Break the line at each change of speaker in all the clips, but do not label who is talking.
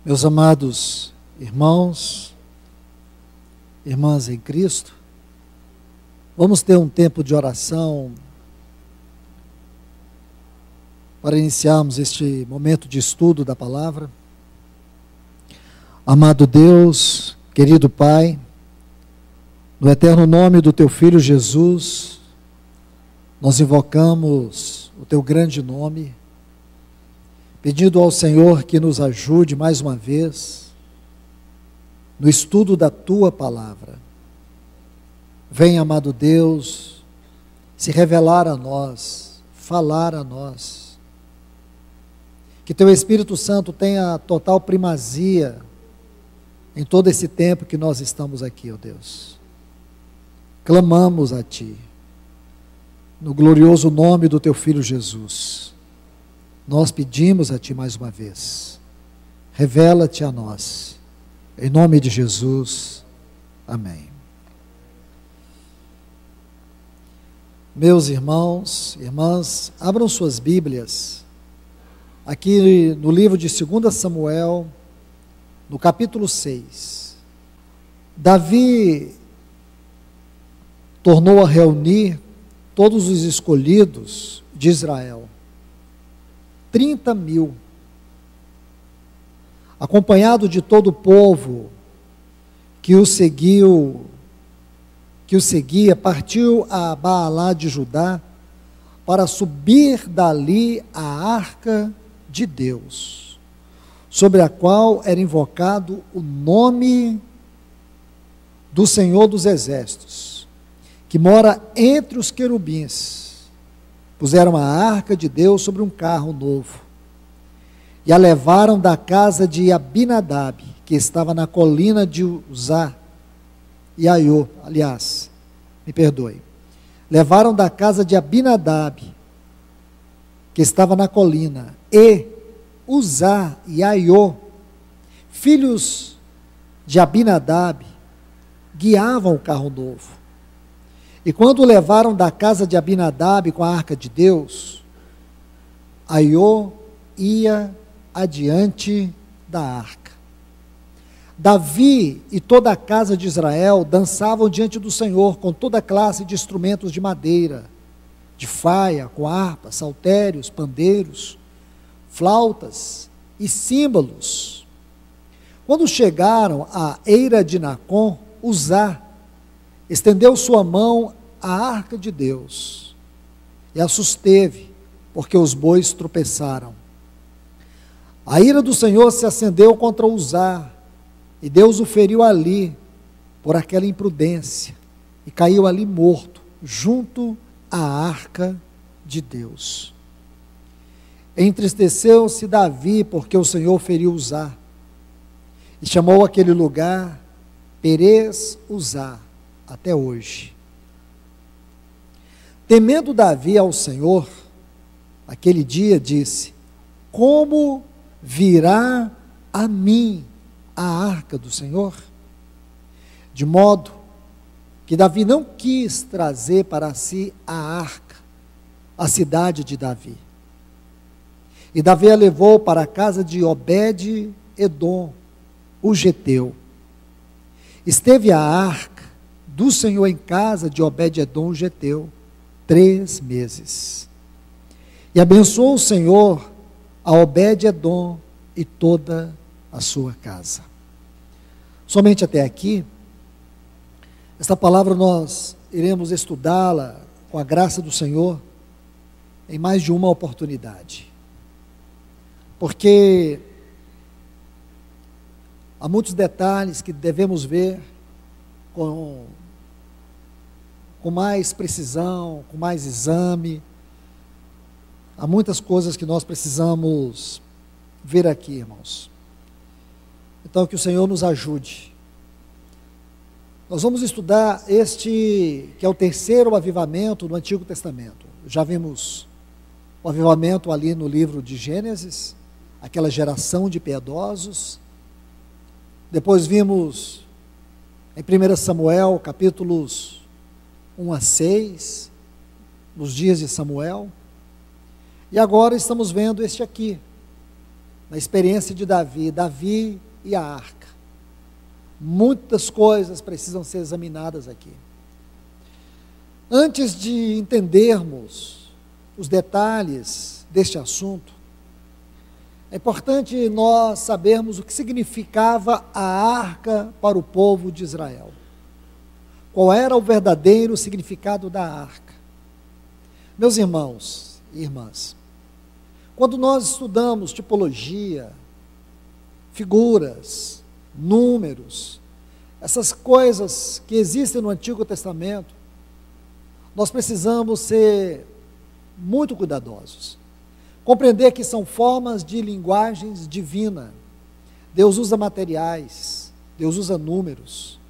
Meus amados irmãos, irmãs em Cristo, vamos ter um tempo de oração para iniciarmos este momento de estudo da palavra. Amado Deus, querido Pai, no eterno nome do Teu Filho Jesus, nós invocamos o Teu grande nome, pedindo ao Senhor que nos ajude mais uma vez no estudo da Tua palavra. Venha, amado Deus, se revelar a nós, falar a nós. Que Teu Espírito Santo tenha total primazia em todo esse tempo que nós estamos aqui, ó Deus. Clamamos a Ti, no glorioso nome do Teu Filho Jesus. Nós pedimos a Ti mais uma vez, revela-te a nós, em nome de Jesus, amém. Meus irmãos, irmãs, abram suas Bíblias, aqui no livro de 2 Samuel, no capítulo 6. Davi tornou a reunir todos os escolhidos de Israel, 30.000, acompanhado de todo o povo que o seguia, partiu a Baalá de Judá para subir dali a arca de Deus, sobre a qual era invocado o nome do Senhor dos Exércitos, que mora entre os querubins. Puseram a arca de Deus sobre um carro novo e a levaram da casa de Abinadab, que estava na colina de Uzá e Aiô, levaram da casa de Abinadab, que estava na colina, e Uzá e Aiô, filhos de Abinadab, guiavam o carro novo. E quando o levaram da casa de Abinadab com a arca de Deus, Aiô ia adiante da arca. Davi e toda a casa de Israel dançavam diante do Senhor com toda classe de instrumentos de madeira, de faia, com harpa, saltérios, pandeiros, flautas e símbolos. Quando chegaram à eira de Nacon, Uzá estendeu sua mão à arca de Deus e a susteve, porque os bois tropeçaram. A ira do Senhor se acendeu contra Uzá, e Deus o feriu ali, por aquela imprudência, e caiu ali morto, junto à arca de Deus. Entristeceu-se Davi, porque o Senhor feriu Uzá, e chamou aquele lugar Perez Uzá, até hoje. Temendo Davi ao Senhor, aquele dia disse: como virá a mim a arca do Senhor? De modo que Davi não quis trazer para si a arca, a cidade de Davi. E Davi a levou para a casa de Obed-edom, o geteu. Esteve a arca do Senhor em casa de Obed-edom, o geteu, 3 meses. E abençoou o Senhor a Obed-edom e toda a sua casa. Somente até aqui. Esta palavra nós iremos estudá-la com a graça do Senhor em mais de uma oportunidade. Porque há muitos detalhes que devemos ver com mais precisão, com mais exame. Há muitas coisas que nós precisamos ver aqui, irmãos. Então, que o Senhor nos ajude. Nós vamos estudar este, que é o terceiro avivamento do Antigo Testamento. Já vimos o avivamento ali no livro de Gênesis, aquela geração de piedosos. Depois vimos em 1 Samuel, capítulos 1 a 6, nos dias de Samuel. E agora estamos vendo este aqui, na experiência de Davi e a arca. Muitas coisas precisam ser examinadas aqui. Antes de entendermos os detalhes deste assunto, é importante nós sabermos o que significava a arca para o povo de Israel. Qual era o verdadeiro significado da arca? Meus irmãos e irmãs, quando nós estudamos tipologia, figuras, números, essas coisas que existem no Antigo Testamento, nós precisamos ser muito cuidadosos. Compreender que são formas de linguagens divina. Deus usa materiais, Deus usa números,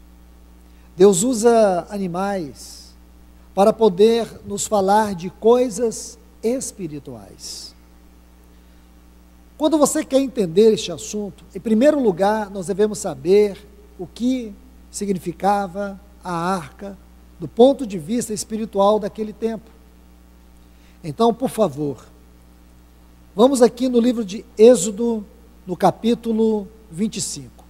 Deus usa animais para poder nos falar de coisas espirituais. Quando você quer entender este assunto, em primeiro lugar, nós devemos saber o que significava a arca do ponto de vista espiritual daquele tempo. Então, por favor, vamos aqui no livro de Êxodo, no capítulo 25.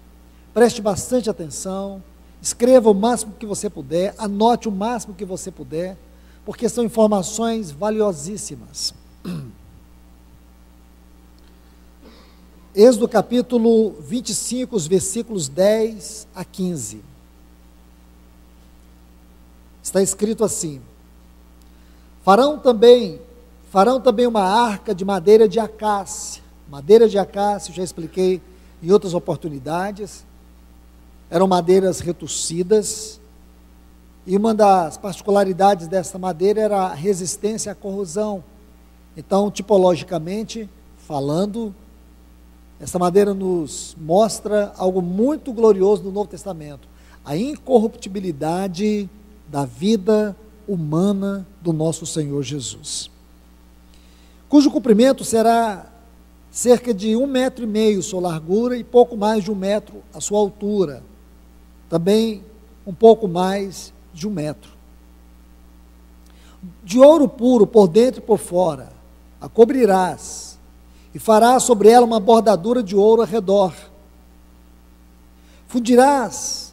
Preste bastante atenção, escreva o máximo que você puder, anote o máximo que você puder, porque são informações valiosíssimas. Êxodo capítulo 25, os versículos 10 a 15. Está escrito assim: Farão também uma arca de madeira de acácia. Madeira de acácia, já expliquei em outras oportunidades. Eram madeiras retorcidas. E uma das particularidades dessa madeira era a resistência à corrosão. Então, tipologicamente falando, essa madeira nos mostra algo muito glorioso no Novo Testamento: a incorruptibilidade da vida humana do nosso Senhor Jesus, cujo comprimento será cerca de 1,5 metro sua largura e pouco mais de 1 metro a sua altura, também um pouco mais de 1 metro. De ouro puro por dentro e por fora a cobrirás, e farás sobre ela uma bordadura de ouro ao redor. Fundirás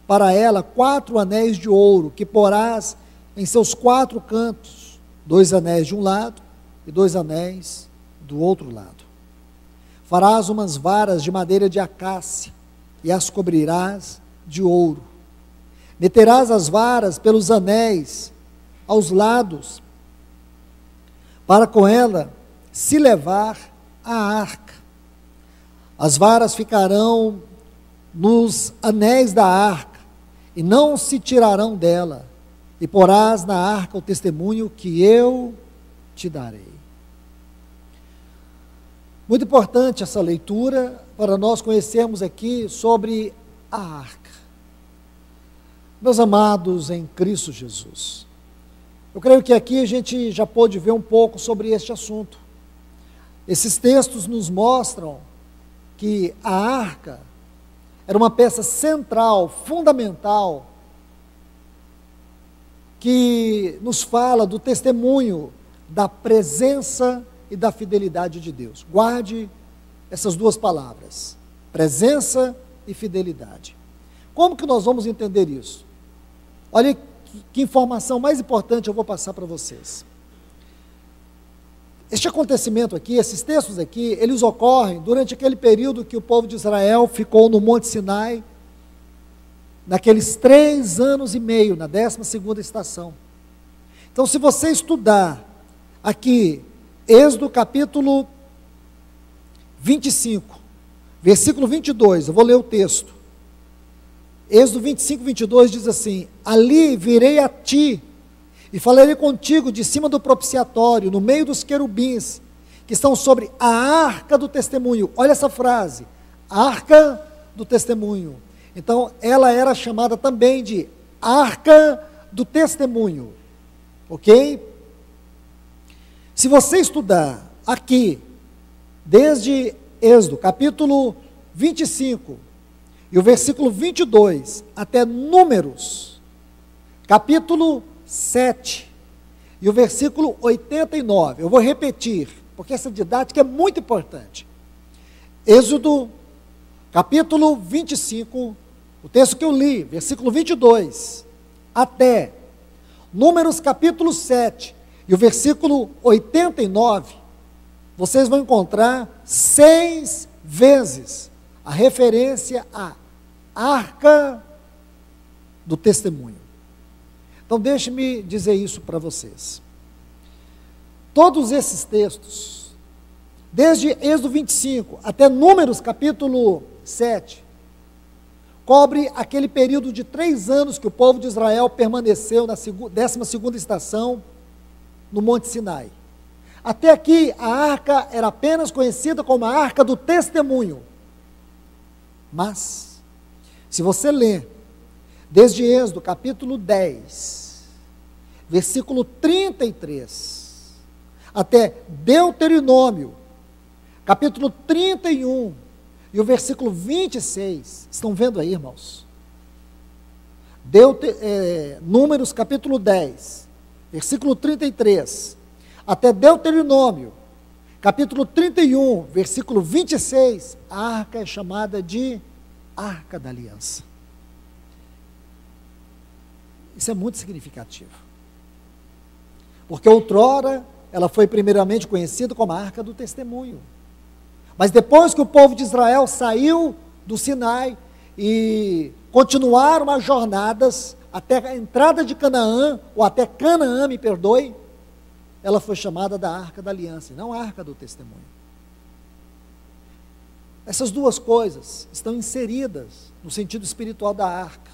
para ela 4 anéis de ouro, que porás em seus 4 cantos, 2 anéis de um lado e 2 anéis do outro lado. Farás umas varas de madeira de acácia e as cobrirás de ouro. Meterás as varas pelos anéis aos lados, para com ela se levar a arca. As varas ficarão nos anéis da arca e não se tirarão dela, e porás na arca o testemunho que eu te darei. Muito importante essa leitura para nós conhecermos aqui sobre a arca. Meus amados em Cristo Jesus, eu creio que aqui a gente já pôde ver um pouco sobre este assunto. Esses textos nos mostram que a arca era uma peça central, fundamental, que nos fala do testemunho da presença e da fidelidade de Deus. Guarde essas duas palavras, presença e fidelidade. Como que nós vamos entender isso? Olha que informação mais importante eu vou passar para vocês. Este acontecimento aqui, esses textos aqui, eles ocorrem durante aquele período que o povo de Israel ficou no Monte Sinai, naqueles 3 anos e meio, na 12ª estação. Então, se você estudar aqui, Êxodo capítulo 25, versículo 22, eu vou ler o texto. Êxodo 25, 22 diz assim: ali virei a ti, e falarei contigo de cima do propiciatório, no meio dos querubins, que estão sobre a arca do testemunho. Olha essa frase, arca do testemunho. Então, ela era chamada também de arca do testemunho, ok? Se você estudar aqui, desde Êxodo, capítulo 25, e o versículo 22, até Números, capítulo 7, e o versículo 89, eu vou repetir, porque essa didática é muito importante. Êxodo, capítulo 25, o texto que eu li, versículo 22, até Números, capítulo 7, e o versículo 89, vocês vão encontrar 6 vezes a referência à arca do testemunho. Então, deixe-me dizer isso para vocês. Todos esses textos, desde Êxodo 25 até Números, capítulo 7, cobre aquele período de 3 anos que o povo de Israel permaneceu na 12ª estação no Monte Sinai. Até aqui, a arca era apenas conhecida como a arca do testemunho. Mas, se você ler, desde Êxodo, capítulo 10, versículo 33, até Deuteronômio, capítulo 31, e o versículo 26, estão vendo aí, irmãos? Números, capítulo 10, versículo 33, até Deuteronômio, capítulo 31, versículo 26, a arca é chamada de Arca da Aliança. Isso é muito significativo. Porque outrora, ela foi primeiramente conhecida como a Arca do Testemunho. Mas depois que o povo de Israel saiu do Sinai e continuaram as jornadas até a entrada de Canaã, ou até Canaã, me perdoe, ela foi chamada da Arca da Aliança, e não a Arca do Testemunho. Essas duas coisas estão inseridas no sentido espiritual da arca.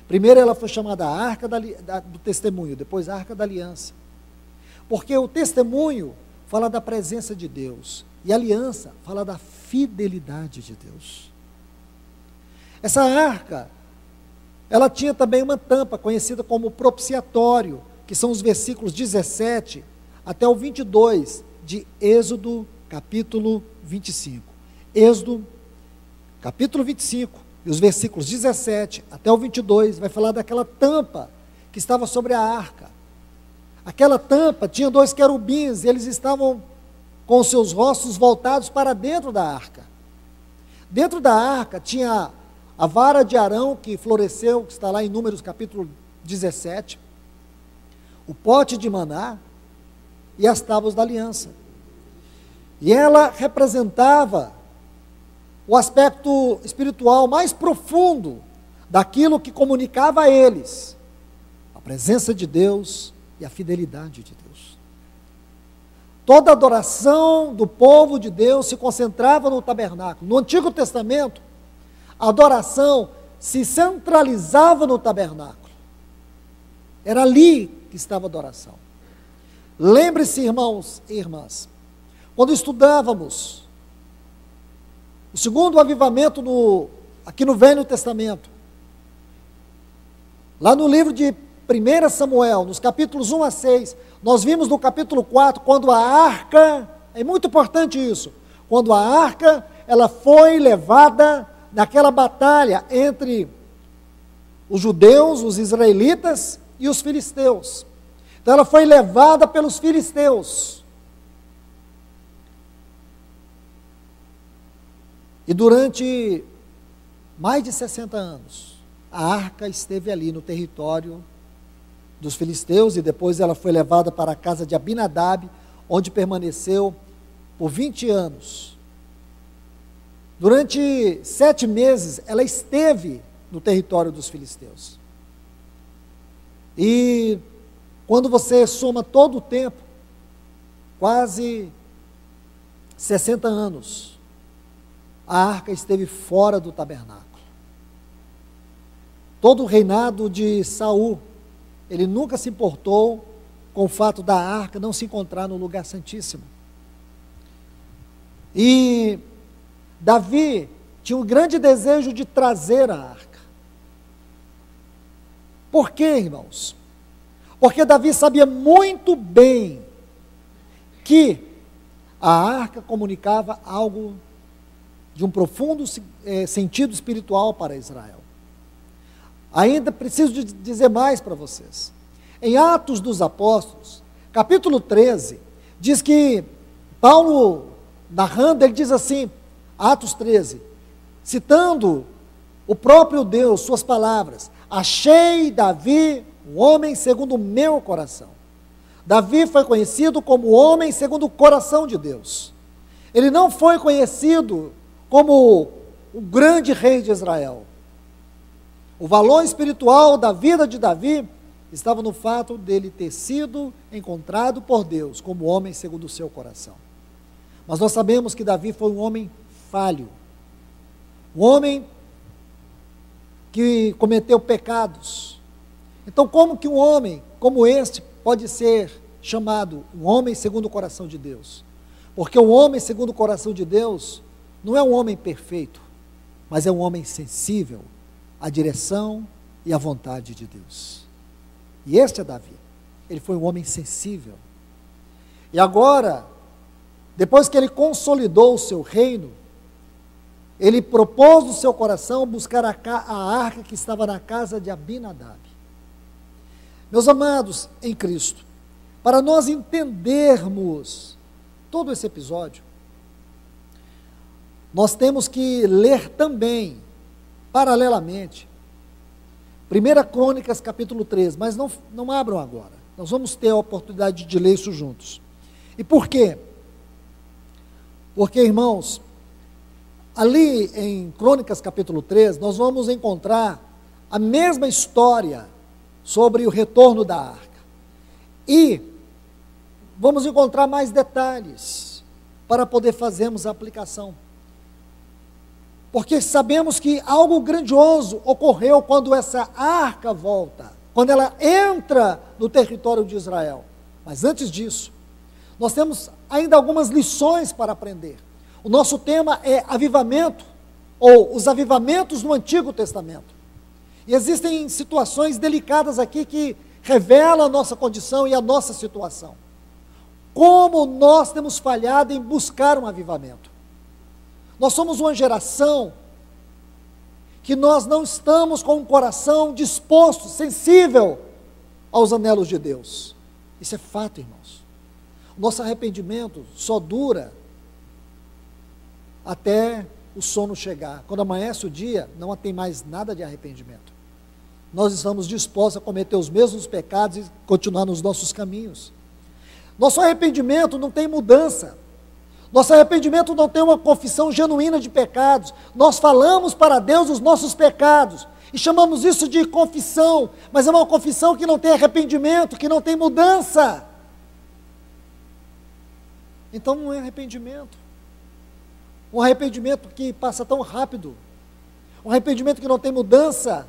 Primeiro ela foi chamada a Arca do Testemunho, depois a Arca da Aliança. Porque o testemunho fala da presença de Deus, e a aliança fala da fidelidade de Deus. Essa arca, ela tinha também uma tampa conhecida como propiciatório, que são os versículos 17 até o 22 de Êxodo capítulo 25. Êxodo capítulo 25, e os versículos 17 até o 22, vai falar daquela tampa que estava sobre a arca. Aquela tampa tinha 2 querubins, e eles estavam com seus rostos voltados para dentro da arca. Dentro da arca tinha a vara de Arão, que floresceu, que está lá em Números capítulo 17, o pote de maná e as tábuas da aliança. E ela representava o aspecto espiritual mais profundo daquilo que comunicava a eles a presença de Deus e a fidelidade de Deus. Toda a adoração do povo de Deus se concentrava no tabernáculo. No Antigo Testamento, a adoração se centralizava no tabernáculo. Era ali que estava a adoração. Lembre-se, irmãos e irmãs, quando estudávamos o segundo avivamento aqui no Velho Testamento, lá no livro de 1 Samuel, nos capítulos 1 a 6, nós vimos no capítulo 4, quando a arca, é muito importante isso, quando a arca, ela foi levada naquela batalha entre os judeus, os israelitas e os filisteus. Então ela foi levada pelos filisteus. E durante mais de 60 anos, a arca esteve ali no território dos filisteus, e depois ela foi levada para a casa de Abinadab, onde permaneceu por 20 anos. Durante 7 meses, ela esteve no território dos filisteus. E quando você soma todo o tempo, quase 60 anos, a arca esteve fora do tabernáculo. Todo o reinado de Saul, ele nunca se importou com o fato da arca não se encontrar no lugar santíssimo. E Davi tinha um grande desejo de trazer a arca. Por quê, irmãos? Porque Davi sabia muito bem que a arca comunicava algo de um profundo sentido espiritual para Israel. Ainda preciso dizer mais para vocês. Em Atos dos Apóstolos, capítulo 13, diz que Paulo, narrando, ele diz assim: Atos 13, citando o próprio Deus, suas palavras: achei Davi um homem segundo o meu coração. Davi foi conhecido como homem segundo o coração de Deus. Ele não foi conhecido como o grande rei de Israel. O valor espiritual da vida de Davi estava no fato dele ter sido encontrado por Deus como homem segundo o seu coração. Mas nós sabemos que Davi foi um homem falho, um homem que cometeu pecados. Então, como que um homem como este pode ser chamado um homem segundo o coração de Deus? Porque o homem segundo o coração de Deus não é um homem perfeito, mas é um homem sensível à direção e à vontade de Deus. E este é Davi. Ele foi um homem sensível. E agora, depois que ele consolidou o seu reino, ele propôs no seu coração buscar a arca que estava na casa de Abinadab. Meus amados em Cristo, para nós entendermos todo esse episódio, nós temos que ler também, paralelamente, 1 Crônicas capítulo 13, mas não abram agora, nós vamos ter a oportunidade de ler isso juntos. E por quê? Porque, irmãos, ali em Crônicas capítulo 13, nós vamos encontrar a mesma história sobre o retorno da arca. E vamos encontrar mais detalhes para poder fazermos a aplicação. Porque sabemos que algo grandioso ocorreu quando essa arca volta, quando ela entra no território de Israel. Mas antes disso, nós temos ainda algumas lições para aprender. O nosso tema é avivamento, ou os avivamentos no Antigo Testamento. E existem situações delicadas aqui que revelam a nossa condição e a nossa situação. Como nós temos falhado em buscar um avivamento. Nós somos uma geração que nós não estamos com um coração disposto, sensível aos anelos de Deus. Isso é fato, irmãos. O nosso arrependimento só dura até o sono chegar. Quando amanhece o dia, não tem mais nada de arrependimento. Nós estamos dispostos a cometer os mesmos pecados e continuar nos nossos caminhos. Nosso arrependimento não tem mudança. Nosso arrependimento não tem uma confissão genuína de pecados. Nós falamos para Deus os nossos pecados e chamamos isso de confissão, mas é uma confissão que não tem arrependimento, que não tem mudança. Então não é arrependimento. Um arrependimento que passa tão rápido. Um arrependimento que não tem mudança.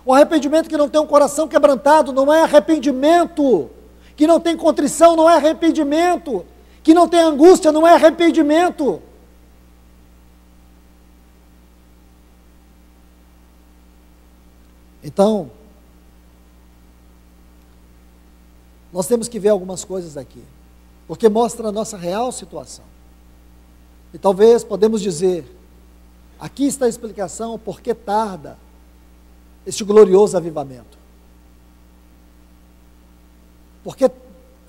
Um arrependimento que não tem um coração quebrantado não é arrependimento. Que não tem contrição não é arrependimento. Que não tem angústia não é arrependimento. Então, nós temos que ver algumas coisas aqui, porque mostra a nossa real situação. E talvez podemos dizer, aqui está a explicação por que tarda este glorioso avivamento. Por que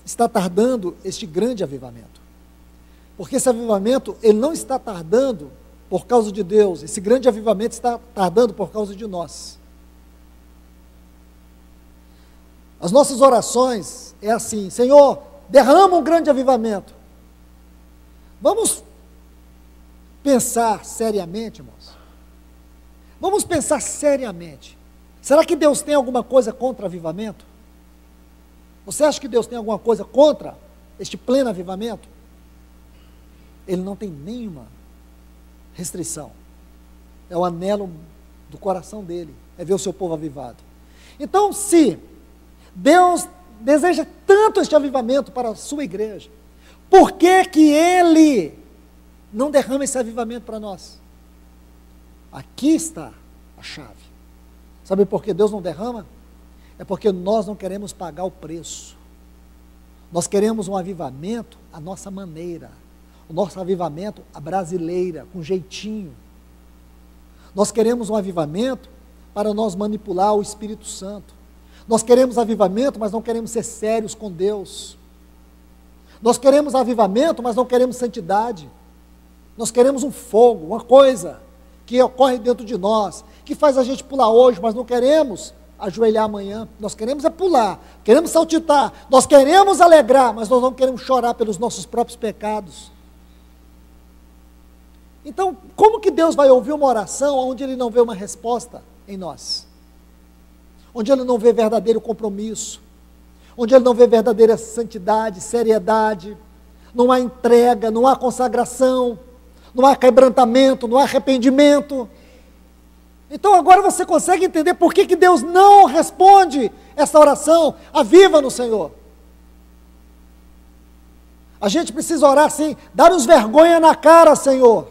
está tardando este grande avivamento? Porque esse avivamento, ele não está tardando por causa de Deus, esse grande avivamento está tardando por causa de nós. As nossas orações é assim: Senhor, derrama um grande avivamento. Vamos pensar seriamente, irmãos. Vamos pensar seriamente. Será que Deus tem alguma coisa contra avivamento? Você acha que Deus tem alguma coisa contra este pleno avivamento? Ele não tem nenhuma restrição. É o anelo do coração dele, é ver o seu povo avivado. Então, se Deus deseja tanto este avivamento para a sua igreja, por que que Ele não derrama esse avivamento para nós? Aqui está a chave. Sabe por que Deus não derrama? É porque nós não queremos pagar o preço. Nós queremos um avivamento à nossa maneira. O nosso avivamento à brasileira, com jeitinho. Nós queremos um avivamento para nós manipular o Espírito Santo. Nós queremos avivamento, mas não queremos ser sérios com Deus. Nós queremos avivamento, mas não queremos santidade. Nós queremos um fogo, uma coisa que ocorre dentro de nós, que faz a gente pular hoje, mas não queremos ajoelhar amanhã. Nós queremos é pular, queremos saltitar, nós queremos alegrar, mas nós não queremos chorar pelos nossos próprios pecados. Então, como que Deus vai ouvir uma oração onde Ele não vê uma resposta em nós? Onde Ele não vê verdadeiro compromisso, onde Ele não vê verdadeira santidade, seriedade, não há entrega, não há consagração, não há quebrantamento, não há arrependimento. Então agora você consegue entender por que Deus não responde essa oração. Aviva-nos, Senhor. A gente precisa orar assim, dá-nos vergonha na cara, Senhor.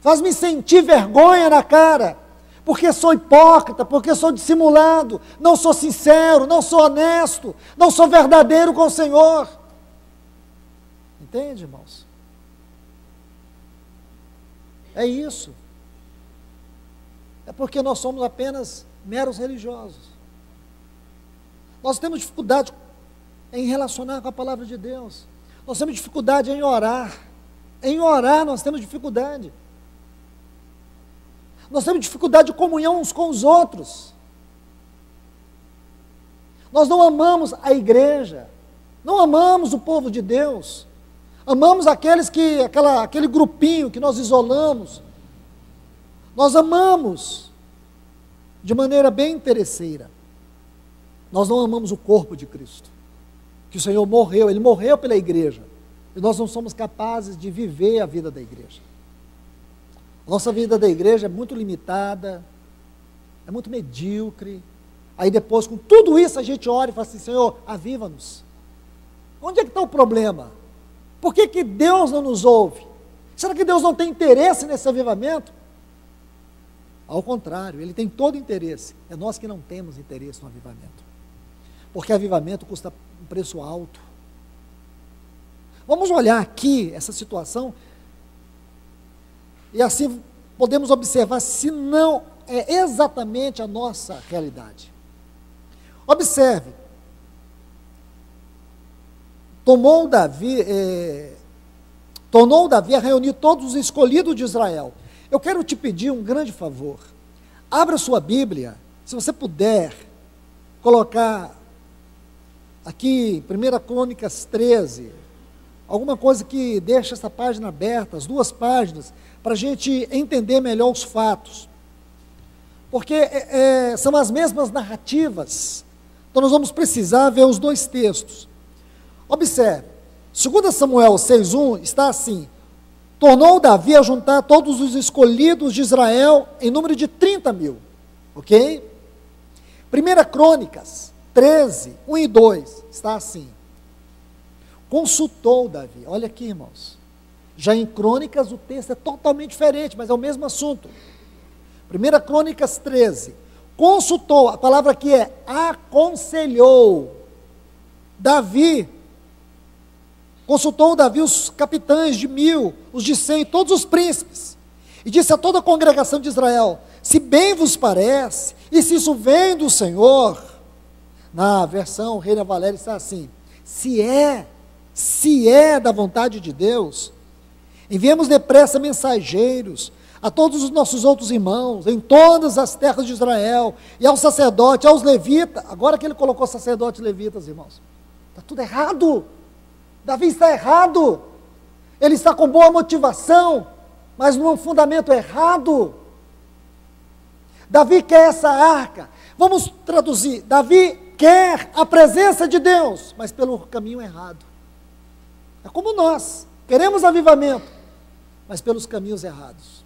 Faz-me sentir vergonha na cara, porque sou hipócrita, porque sou dissimulado, não sou sincero, não sou honesto, não sou verdadeiro com o Senhor. Entende, irmãos? É isso. É porque nós somos apenas meros religiosos. Nós temos dificuldade em relacionar com a palavra de Deus. Nós temos dificuldade em orar. Em orar nós temos dificuldade. Nós temos dificuldade de comunhão uns com os outros. Nós não amamos a igreja. Não amamos o povo de Deus. Amamos aquele grupinho que nós isolamos. Nós amamos de maneira bem interesseira. Nós não amamos o corpo de Cristo. Que o Senhor morreu, Ele morreu pela igreja. E nós não somos capazes de viver a vida da igreja. A nossa vida da igreja é muito limitada, é muito medíocre. Aí depois, com tudo isso, a gente ora e fala assim, Senhor, aviva-nos. Onde é que está o problema? Por que Deus não nos ouve? Será que Deus não tem interesse nesse avivamento? Ao contrário, Ele tem todo interesse. É nós que não temos interesse no avivamento. Porque avivamento custa um preço alto. Vamos olhar aqui essa situação e assim podemos observar se não é exatamente a nossa realidade. Observe. Tornou Davi a reunir todos os escolhidos de Israel. Eu quero te pedir um grande favor. Abra sua Bíblia, se você puder, colocar aqui, 1 Crônicas 13, alguma coisa que deixe essa página aberta, as duas páginas, para a gente entender melhor os fatos. Porque são as mesmas narrativas, então nós vamos precisar ver os dois textos. Observe, 2 Samuel 6,1 está assim, tornou Davi a juntar todos os escolhidos de Israel em número de 30 mil, ok? 1 Crônicas 13, 1 e 2, está assim, consultou Davi, olha aqui irmãos, já em Crônicas o texto é totalmente diferente, mas é o mesmo assunto. 1 Crônicas 13, consultou, a palavra aqui é aconselhou, consultou Davi os capitães de 1000, os de 100, todos os príncipes, e disse a toda a congregação de Israel, se bem vos parece, e se isso vem do Senhor, na versão Reina Valéria está assim, se é da vontade de Deus, enviemos depressa mensageiros a todos os nossos outros irmãos, em todas as terras de Israel, e aos sacerdotes, aos levitas, agora que ele colocou sacerdotes e levitas, irmãos, está tudo errado. Davi está errado, ele está com boa motivação, mas num fundamento errado. Davi quer essa arca, vamos traduzir, Davi quer a presença de Deus, mas pelo caminho errado. É como nós, queremos avivamento, mas pelos caminhos errados.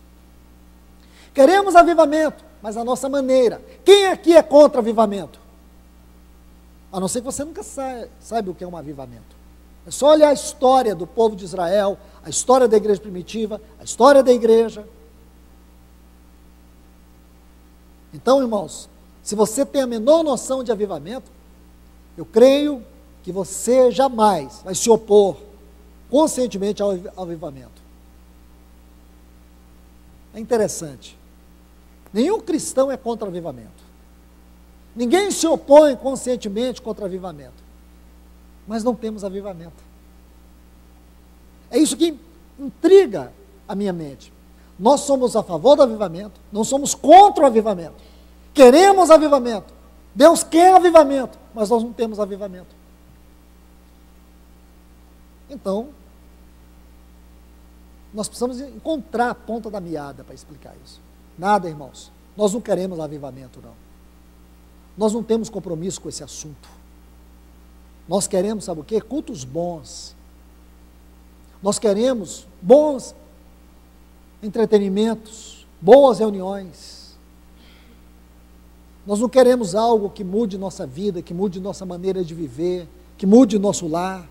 Queremos avivamento, mas a nossa maneira. Quem aqui é contra avivamento? A não ser que você nunca saiba o que é um avivamento. É só olhar a história do povo de Israel, a história da igreja primitiva, a história da igreja. Então, irmãos, se você tem a menor noção de avivamento, eu creio que você jamais vai se opor conscientemente ao avivamento. É interessante. Nenhum cristão é contra o avivamento. Ninguém se opõe conscientemente contra o avivamento. Mas não temos avivamento. É isso que intriga a minha mente. Nós somos a favor do avivamento, não somos contra o avivamento. Queremos avivamento. Deus quer avivamento, mas nós não temos avivamento. Então, nós precisamos encontrar a ponta da meada para explicar isso. Nada, irmãos. Nós não queremos avivamento, não. Nós não temos compromisso com esse assunto. Nós queremos, sabe o quê? Cultos bons. Nós queremos bons entretenimentos, boas reuniões. Nós não queremos algo que mude nossa vida, que mude nossa maneira de viver, que mude nosso lar.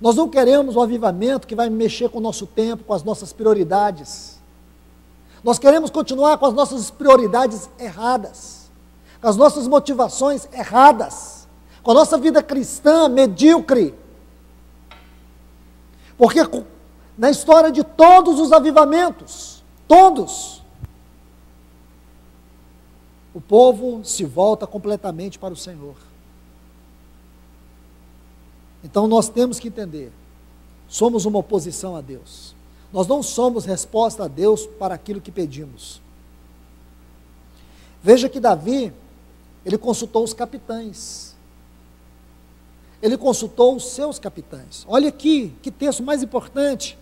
Nós não queremos um avivamento que vai mexer com o nosso tempo, com as nossas prioridades. Nós queremos continuar com as nossas prioridades erradas, com as nossas motivações erradas, com a nossa vida cristã medíocre. Porque na história de todos os avivamentos, todos, o povo se volta completamente para o Senhor. Então nós temos que entender, somos uma oposição a Deus. Nós não somos resposta a Deus para aquilo que pedimos. Veja que Davi, ele consultou os capitães. Ele consultou os seus capitães. Olha aqui, que texto mais importante.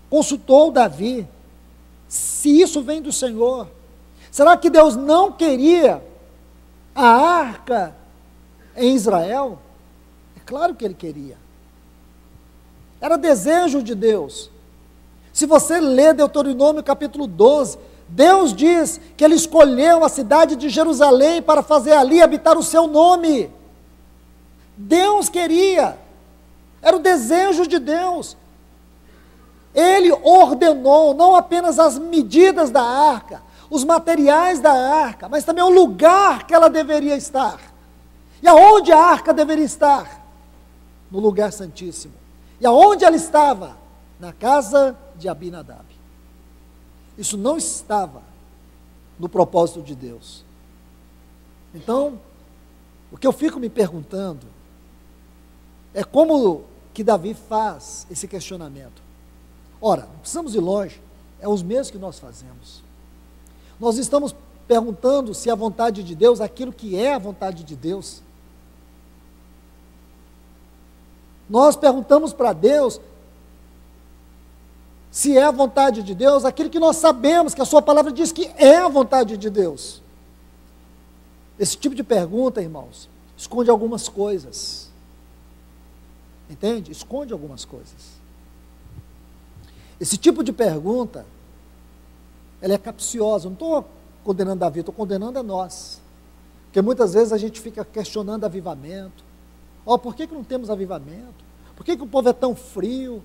Consultou Davi, se isso vem do Senhor. Será que Deus não queria a arca em Israel? É claro que ele queria. Era desejo de Deus. Se você ler Deuteronômio capítulo 12, Deus diz que ele escolheu a cidade de Jerusalém para fazer ali habitar o seu nome. Deus queria, era o desejo de Deus. Ele ordenou não apenas as medidas da arca, os materiais da arca, mas também o lugar que ela deveria estar. E aonde a arca deveria estar? No lugar santíssimo. E aonde ela estava? Na casa de Abinadab. Isso não estava no propósito de Deus. Então, o que eu fico me perguntando é como que Davi faz esse questionamento. Ora, não precisamos ir longe, é os mesmos que nós fazemos. Nós estamos perguntando se a vontade de Deus, aquilo que é a vontade de Deus. Nós perguntamos para Deus se é a vontade de Deus, aquilo que nós sabemos, que a sua palavra diz que é a vontade de Deus. Esse tipo de pergunta, irmãos, esconde algumas coisas. Entende? Esconde algumas coisas. Esse tipo de pergunta, ela é capciosa. Não estou condenando Davi, estou condenando a nós. Porque muitas vezes a gente fica questionando avivamento. Por que não temos avivamento? Por que o povo é tão frio?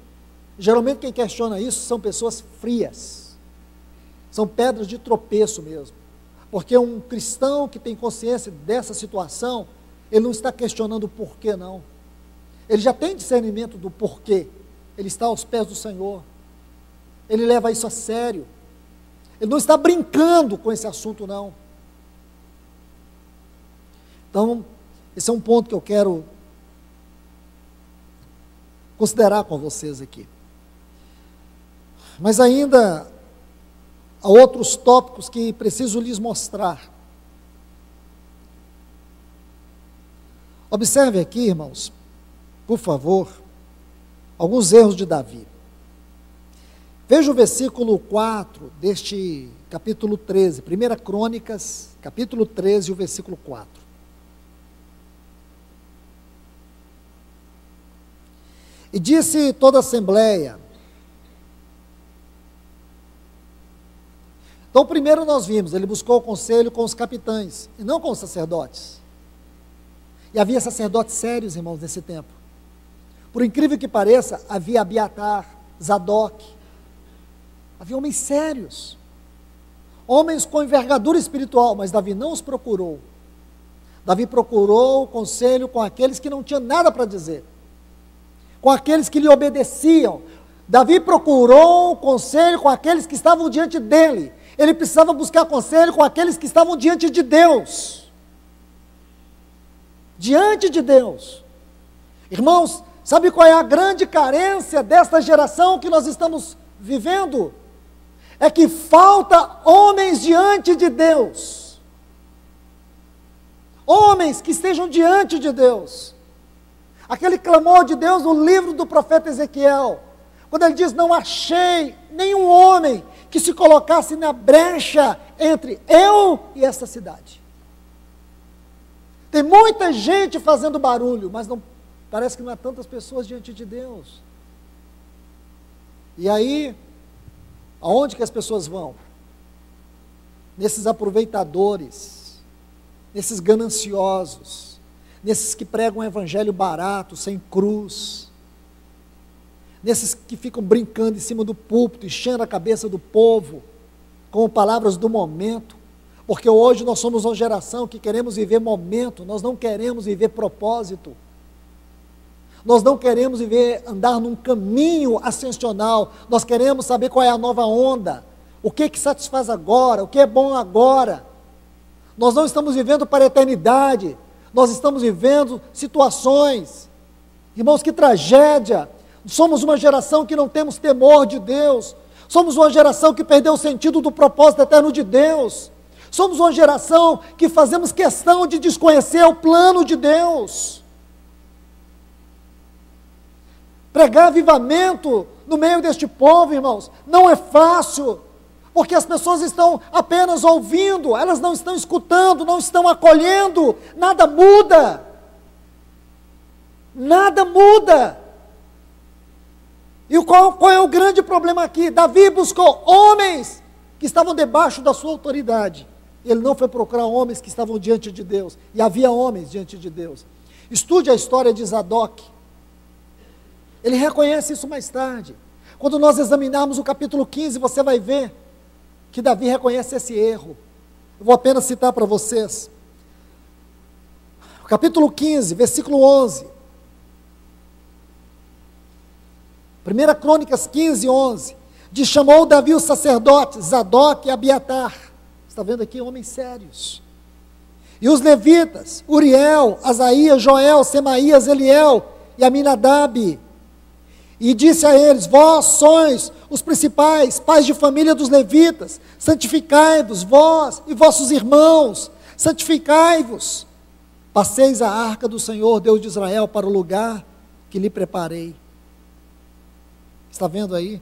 Geralmente quem questiona isso são pessoas frias. São pedras de tropeço mesmo. Porque um cristão que tem consciência dessa situação, ele não está questionando o porquê não. Ele já tem discernimento do porquê. Ele está aos pés do Senhor. Ele leva isso a sério. Ele não está brincando com esse assunto não. Então, esse é um ponto que eu quero considerar com vocês aqui. Mas ainda há outros tópicos que preciso lhes mostrar. Observe aqui, irmãos, por favor, alguns erros de Davi. Veja o versículo 4 deste capítulo 13, 1 Crônicas, capítulo 13, o versículo 4. E disse toda a assembleia. Então, primeiro nós vimos, ele buscou o conselho com os capitães, e não com os sacerdotes. E havia sacerdotes sérios, irmãos, nesse tempo. Por incrível que pareça, havia Abiatar, Zadok. Havia homens sérios. Homens com envergadura espiritual, mas Davi não os procurou. Davi procurou o conselho com aqueles que não tinham nada para dizer. Com aqueles que lhe obedeciam. Davi procurou o conselho com aqueles que estavam diante dele. Ele precisava buscar conselho com aqueles que estavam diante de Deus. Diante de Deus. Irmãos, sabe qual é a grande carência desta geração que nós estamos vivendo? É que falta homens diante de Deus. Homens que estejam diante de Deus. Aquele clamor de Deus no livro do profeta Ezequiel, quando ele diz: não achei nenhum homem que se colocasse na brecha entre eu e esta cidade. Tem muita gente fazendo barulho, mas não, parece que não há tantas pessoas diante de Deus. E aí, aonde que as pessoas vão? Nesses aproveitadores, nesses gananciosos, nesses que pregam um evangelho barato, sem cruz, nesses que ficam brincando em cima do púlpito, enchendo a cabeça do povo, com palavras do momento, porque hoje nós somos uma geração que queremos viver momento, nós não queremos viver propósito, nós não queremos viver, andar num caminho ascensional, nós queremos saber qual é a nova onda, o que satisfaz agora, o que é bom agora. Nós não estamos vivendo para a eternidade, nós estamos vivendo situações, irmãos, que tragédia. Somos uma geração que não temos temor de Deus, somos uma geração que perdeu o sentido do propósito eterno de Deus, somos uma geração que fazemos questão de desconhecer o plano de Deus. Pregar avivamento no meio deste povo, irmãos, não é fácil, porque as pessoas estão apenas ouvindo, elas não estão escutando, não estão acolhendo, nada muda, nada muda. E qual é o grande problema aqui? Davi buscou homens que estavam debaixo da sua autoridade, ele não foi procurar homens que estavam diante de Deus, e havia homens diante de Deus. Estude a história de Zadok, ele reconhece isso mais tarde. Quando nós examinarmos o capítulo 15, você vai ver que Davi reconhece esse erro. Eu vou apenas citar para vocês. O capítulo 15, versículo 11. 1 Crônicas 15, 11. Diz: chamou Davi os sacerdotes, Zadok e Abiatar. Está vendo aqui homens sérios. E os levitas, Uriel, Asaías, Joel, Semaías, Eliel e Aminadab. E disse a eles: vós sois os principais pais de família dos levitas, santificai-vos, vós e vossos irmãos, santificai-vos, passeis a arca do Senhor, Deus de Israel, para o lugar que lhe preparei. Está vendo aí?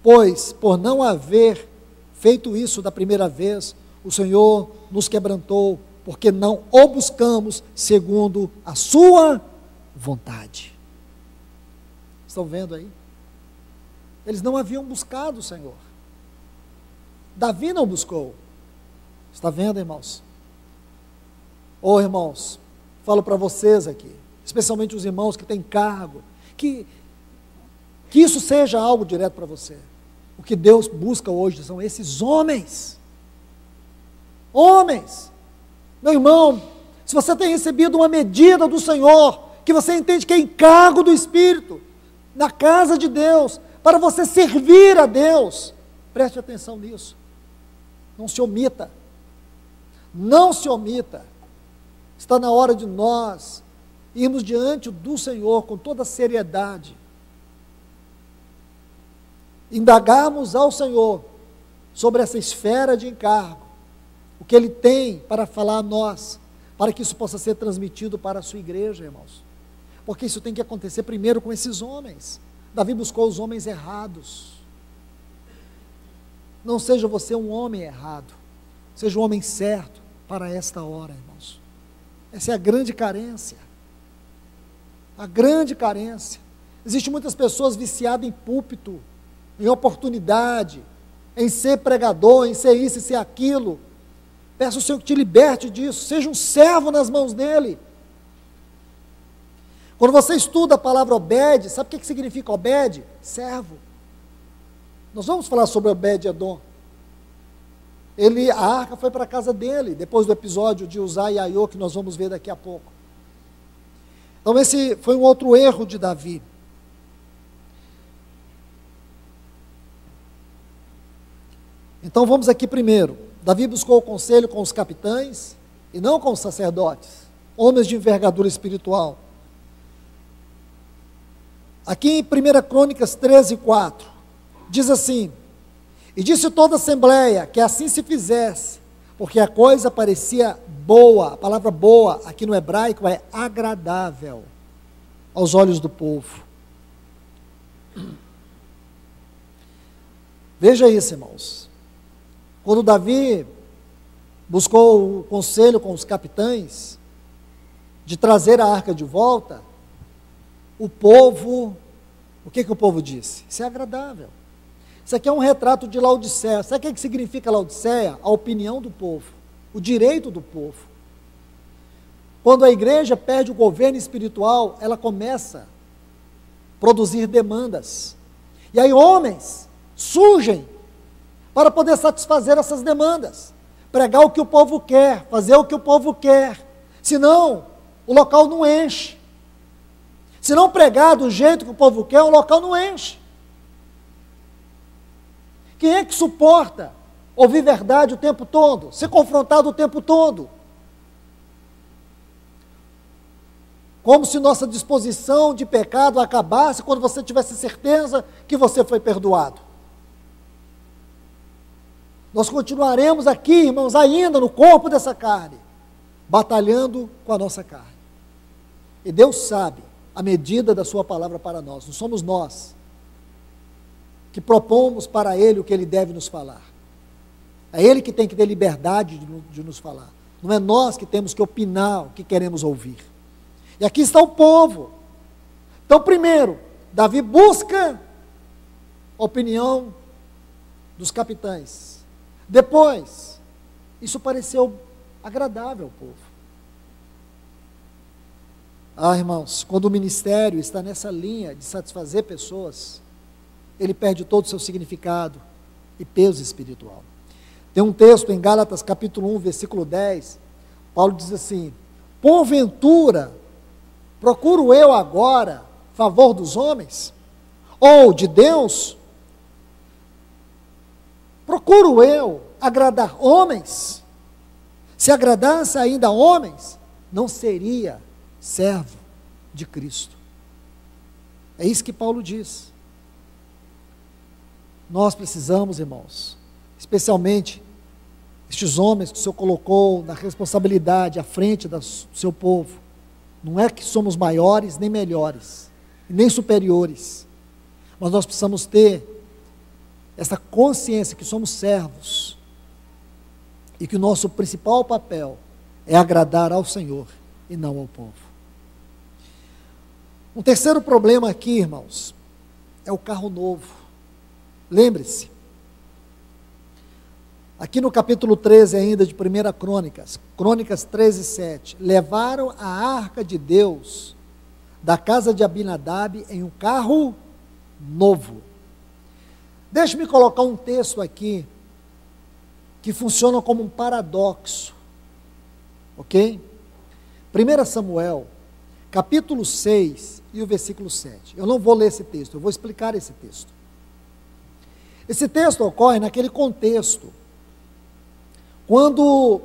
Pois, por não haver feito isso da primeira vez, o Senhor nos quebrantou, porque não o buscamos segundo a sua vontade. Estão vendo aí? Eles não haviam buscado o Senhor. Davi não buscou. Está vendo, irmãos? Ô, irmãos, falo para vocês aqui, especialmente os irmãos que têm cargo, que isso seja algo direto para você. O que Deus busca hoje são esses homens. Homens. Meu irmão, se você tem recebido uma medida do Senhor, que você entende que é encargo do Espírito, na casa de Deus, para você servir a Deus, preste atenção nisso, não se omita, não se omita. Está na hora de nós irmos diante do Senhor com toda seriedade, indagarmos ao Senhor sobre essa esfera de encargo, o que Ele tem para falar a nós, para que isso possa ser transmitido para a sua igreja, irmãos. Porque isso tem que acontecer primeiro com esses homens. Davi buscou os homens errados. Não seja você um homem errado, seja um homem certo para esta hora, irmãos. Essa é a grande carência. A grande carência. Existem muitas pessoas viciadas em púlpito, em oportunidade, em ser pregador, em ser isso e ser aquilo. Peça ao Senhor que te liberte disso, seja um servo nas mãos dEle. Quando você estuda a palavra Obed, sabe o que significa Obed? Servo. Nós vamos falar sobre Obed-Edom. A arca foi para a casa dele, depois do episódio de Uzá e Aiô, que nós vamos ver daqui a pouco. Então esse foi um outro erro de Davi. Então vamos aqui primeiro. Davi buscou o conselho com os capitães e não com os sacerdotes, homens de envergadura espiritual. Aqui em 1 Crônicas 13:4, diz assim: e disse toda a assembleia que assim se fizesse, porque a coisa parecia boa. A palavra boa aqui no hebraico é agradável aos olhos do povo. Veja isso, irmãos. Quando Davi buscou o conselho com os capitães de trazer a arca de volta, o povo, o que o povo disse? Isso é agradável. Isso aqui é um retrato de Laodiceia. Sabe o que significa Laodiceia? A opinião do povo, o direito do povo. Quando a igreja perde o governo espiritual, ela começa a produzir demandas. E aí homens surgem para poder satisfazer essas demandas. Pregar o que o povo quer, fazer o que o povo quer. Senão, o local não enche. Se não pregar do jeito que o povo quer, o local não enche. Quem é que suporta ouvir verdade o tempo todo? Ser confrontado o tempo todo? Como se nossa disposição de pecado acabasse quando você tivesse certeza que você foi perdoado. Nós continuaremos aqui, irmãos, ainda no corpo dessa carne, batalhando com a nossa carne. E Deus sabe a medida da sua palavra para nós. Não somos nós que propomos para Ele o que Ele deve nos falar. É Ele que tem que ter liberdade de nos falar. Não é nós que temos que opinar o que queremos ouvir. E aqui está o povo. Então, primeiro, Davi busca a opinião dos capitães. Depois, isso pareceu agradável ao povo. Ah, irmãos, quando o ministério está nessa linha de satisfazer pessoas, ele perde todo o seu significado e peso espiritual. Tem um texto em Gálatas capítulo 1, versículo 10, Paulo diz assim: porventura, procuro eu agora favor dos homens? Ou de Deus? Procuro eu agradar homens? Se agradasse ainda homens, não seria servo de Cristo. É isso que Paulo diz. Nós precisamos, irmãos, especialmente estes homens que o Senhor colocou na responsabilidade à frente do seu povo. Não é que somos maiores nem melhores, nem superiores, mas nós precisamos ter essa consciência que somos servos e que o nosso principal papel é agradar ao Senhor e não ao povo. Um terceiro problema aqui, irmãos, é o carro novo. Lembre-se, aqui no capítulo 13 ainda de 1 Crônicas, Crônicas 13:7, levaram a arca de Deus da casa de Abinadab em um carro novo. Deixe-me colocar um texto aqui, que funciona como um paradoxo, ok? 1 Samuel, capítulo 6 e o versículo 7. Eu não vou ler esse texto, eu vou explicar esse texto. Esse texto ocorre naquele contexto, quando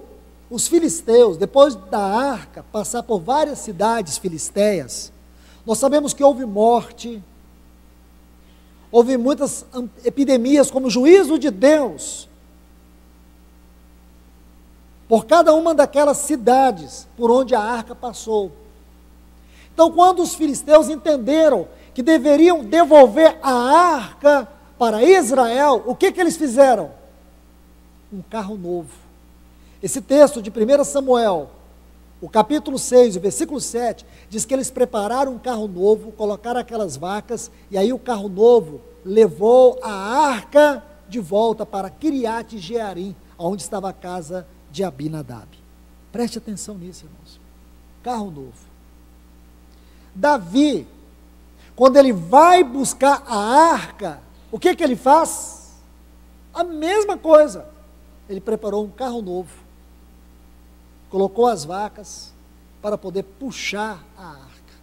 os filisteus, depois da arca passar por várias cidades filisteias, nós sabemos que houve morte, houve muitas epidemias como juízo de Deus, por cada uma daquelas cidades por onde a arca passou. Então, quando os filisteus entenderam que deveriam devolver a arca para Israel, o que eles fizeram? Um carro novo. Esse texto de 1 Samuel, o capítulo 6, o versículo 7, diz que eles prepararam um carro novo, colocaram aquelas vacas, e aí o carro novo levou a arca de volta para Kiriat Jearim, onde estava a casa de Abinadab. Preste atenção nisso, irmãos. Carro novo. Davi, quando ele vai buscar a arca, o que ele faz? A mesma coisa. Ele preparou um carro novo, colocou as vacas para poder puxar a arca.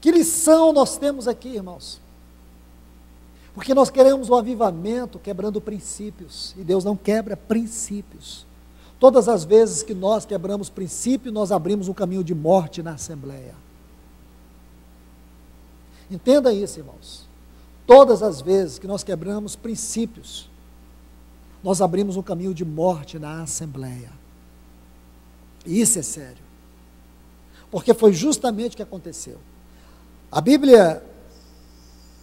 Que lição nós temos aqui, irmãos? Porque nós queremos o avivamento quebrando princípios, e Deus não quebra princípios. Todas as vezes que nós quebramos princípio, nós abrimos um caminho de morte na Assembleia. Entenda isso, irmãos. Todas as vezes que nós quebramos princípios, nós abrimos um caminho de morte na Assembleia. E isso é sério. Porque foi justamente o que aconteceu. A Bíblia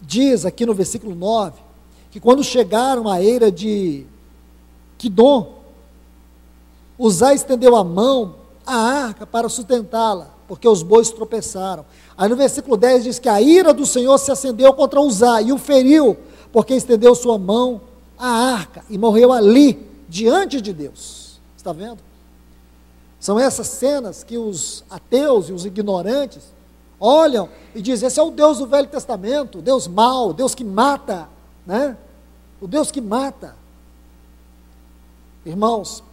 diz aqui no versículo 9, que quando chegaram à eira de Quidom, Uzá estendeu a mão à arca para sustentá-la, porque os bois tropeçaram. Aí no versículo 10 diz que a ira do Senhor se acendeu contra Uzá e o feriu, porque estendeu sua mão à arca e morreu ali, diante de Deus. Está vendo? São essas cenas que os ateus e os ignorantes olham e dizem: esse é o Deus do Velho Testamento, o Deus mau, o Deus que mata, né? O Deus que mata. Irmãos,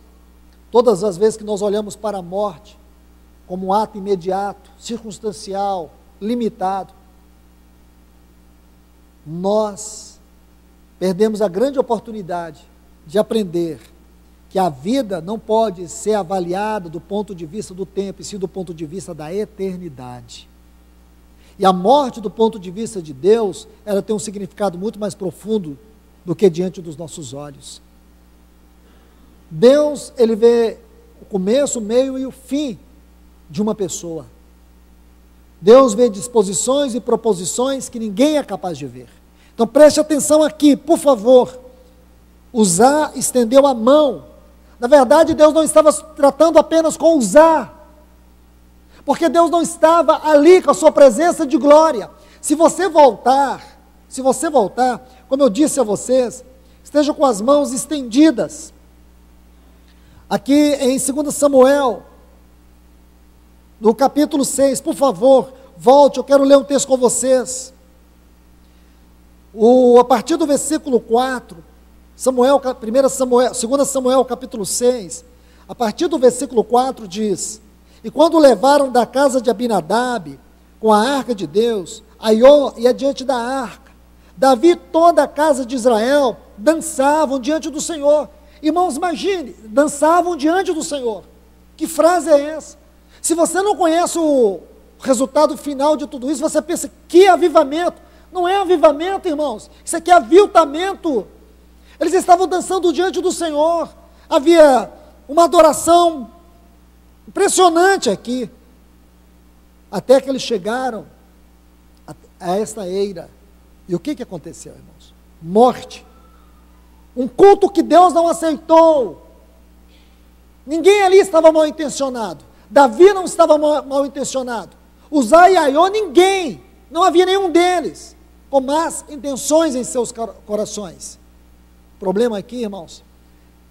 todas as vezes que nós olhamos para a morte como um ato imediato, circunstancial, limitado, nós perdemos a grande oportunidade de aprender que a vida não pode ser avaliada do ponto de vista do tempo, e sim do ponto de vista da eternidade. E a morte, do ponto de vista de Deus, ela tem um significado muito mais profundo do que diante dos nossos olhos. Deus, ele vê o começo, o meio e o fim de uma pessoa. Deus vê disposições e proposições que ninguém é capaz de ver. Então preste atenção aqui, por favor. Uzá estendeu a mão. Na verdade, Deus não estava tratando apenas com Uzá, porque Deus não estava ali com a sua presença de glória. Se você voltar, como eu disse a vocês, esteja com as mãos estendidas. Aqui em 2 Samuel, no capítulo 6, por favor, volte, eu quero ler um texto com vocês. A partir do versículo 4, 2 Samuel capítulo 6, a partir do versículo 4 diz: e quando levaram da casa de Abinadab, com a arca de Deus, Aiô ia diante da arca, Davi e toda a casa de Israel dançavam diante do Senhor. Irmãos, imagine, dançavam diante do Senhor. Que frase é essa? Se você não conhece o resultado final de tudo isso, você pensa: que avivamento. Não é avivamento, irmãos, isso aqui é aviltamento. Eles estavam dançando diante do Senhor, havia uma adoração impressionante aqui, até que eles chegaram a esta eira. E o que aconteceu, irmãos? Morte. Um culto que Deus não aceitou. Ninguém ali estava mal intencionado. Davi não estava mal intencionado. Uzá e Aiô, ninguém. Não havia nenhum deles com más intenções em seus corações. O problema aqui, irmãos,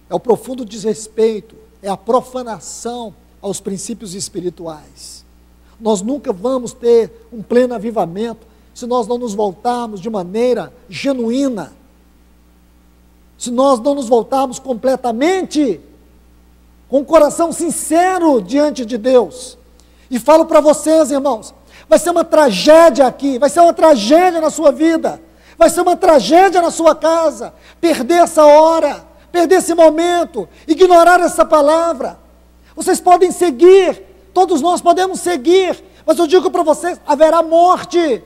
é o profundo desrespeito, é a profanação aos princípios espirituais. Nós nunca vamos ter um pleno avivamento se nós não nos voltarmos de maneira genuína, se nós não nos voltarmos completamente, com o coração sincero diante de Deus. E falo para vocês, irmãos, vai ser uma tragédia aqui, vai ser uma tragédia na sua vida, vai ser uma tragédia na sua casa, perder essa hora, perder esse momento, ignorar essa palavra. Vocês podem seguir, todos nós podemos seguir, mas eu digo para vocês, haverá morte.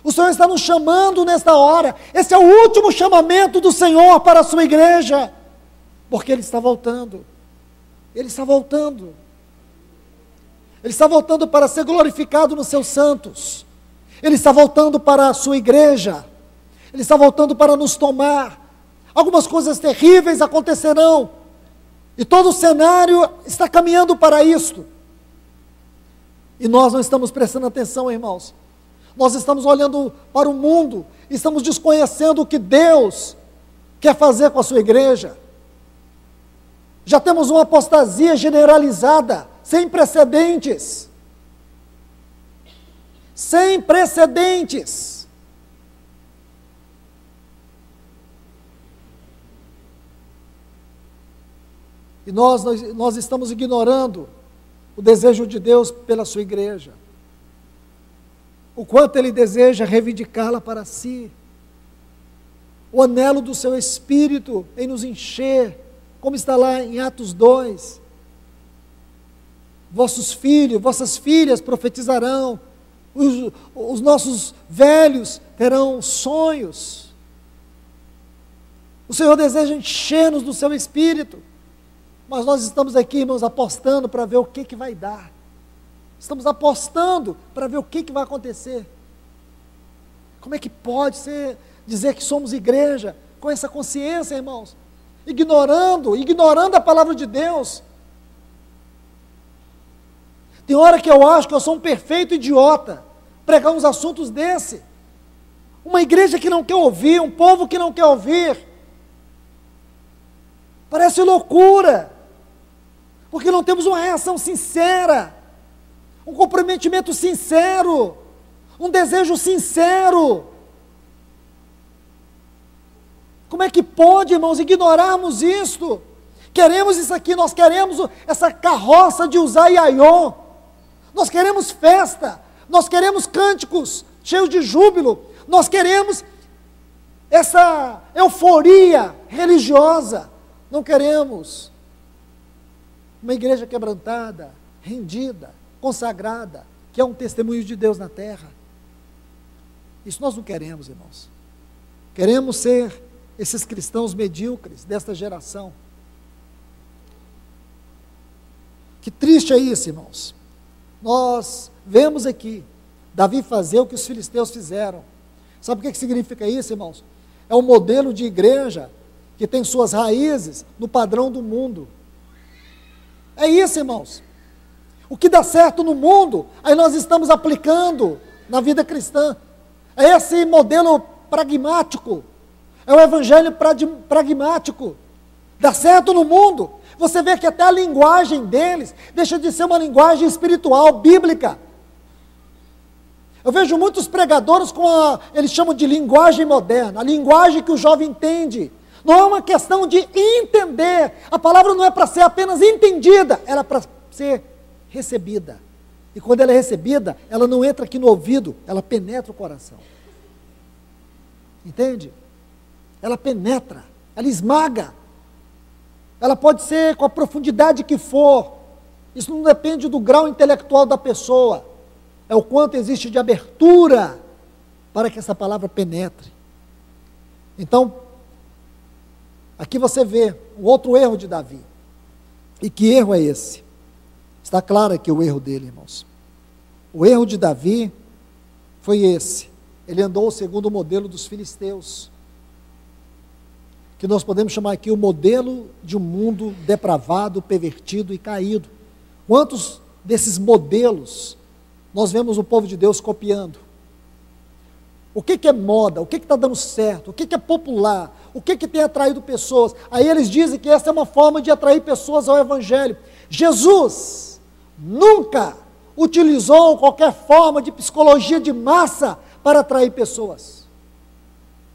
O Senhor está nos chamando nesta hora. Esse é o último chamamento do Senhor para a sua igreja, porque Ele está voltando. Ele está voltando. Ele está voltando para ser glorificado nos seus santos. Ele está voltando para a sua igreja. Ele está voltando para nos tomar. Algumas coisas terríveis acontecerão, e todo o cenário está caminhando para isto. E nós não estamos prestando atenção, irmãos. Nós estamos olhando para o mundo, estamos desconhecendo o que Deus quer fazer com a sua igreja. Já temos uma apostasia generalizada, sem precedentes. Sem precedentes. E nós estamos ignorando o desejo de Deus pela sua igreja. O quanto Ele deseja reivindicá-la para si. O anelo do seu Espírito em nos encher, como está lá em Atos 2. Vossos filhos, vossas filhas profetizarão, os nossos velhos terão sonhos. O Senhor deseja encher-nos do seu Espírito, mas nós estamos aqui, irmãos, apostando para ver o que vai dar. Estamos apostando para ver o que vai acontecer. Como é que pode dizer que somos igreja com essa consciência, irmãos? Ignorando a palavra de Deus. Tem hora que eu acho que eu sou um perfeito idiota, pregar uns assuntos desse. Uma igreja que não quer ouvir, um povo que não quer ouvir. Parece loucura, porque não temos uma reação sincera, um comprometimento sincero, um desejo sincero. Como é que pode, irmãos, ignorarmos isto? Queremos isso aqui, nós queremos essa carroça de Uzá e Aiô, nós queremos festa, nós queremos cânticos cheios de júbilo, nós queremos essa euforia religiosa, não queremos uma igreja quebrantada, rendida, consagrada, que é um testemunho de Deus na terra. Isso nós não queremos, irmãos. Queremos ser esses cristãos medíocres desta geração. Que triste é isso, irmãos. Nós vemos aqui Davi fazer o que os filisteus fizeram. Sabe o que significa isso, irmãos? É um modelo de igreja que tem suas raízes no padrão do mundo. É isso, irmãos. O que dá certo no mundo, aí nós estamos aplicando na vida cristã. É esse modelo pragmático. É o evangelho pragmático. Dá certo no mundo. Você vê que até a linguagem deles deixa de ser uma linguagem espiritual, bíblica. Eu vejo muitos pregadores eles chamam de linguagem moderna, a linguagem que o jovem entende. Não é uma questão de entender. A palavra não é para ser apenas entendida, ela é para ser recebida. E quando ela é recebida, ela não entra aqui no ouvido, ela penetra o coração. Entende? Ela penetra, ela esmaga. Ela pode ser com a profundidade que for. Isso não depende do grau intelectual da pessoa. É o quanto existe de abertura para que essa palavra penetre. Então, aqui você vê um outro erro de Davi. E que erro é esse? Está claro aqui o erro dele, irmãos. O erro de Davi foi esse. Ele andou segundo o modelo dos filisteus, que nós podemos chamar aqui o modelo de um mundo depravado, pervertido e caído. Quantos desses modelos nós vemos o povo de Deus copiando? O que é moda? O que está dando certo? O que é popular? O que tem atraído pessoas? Aí eles dizem que essa é uma forma de atrair pessoas ao Evangelho. Jesus nunca utilizou qualquer forma de psicologia de massa para atrair pessoas.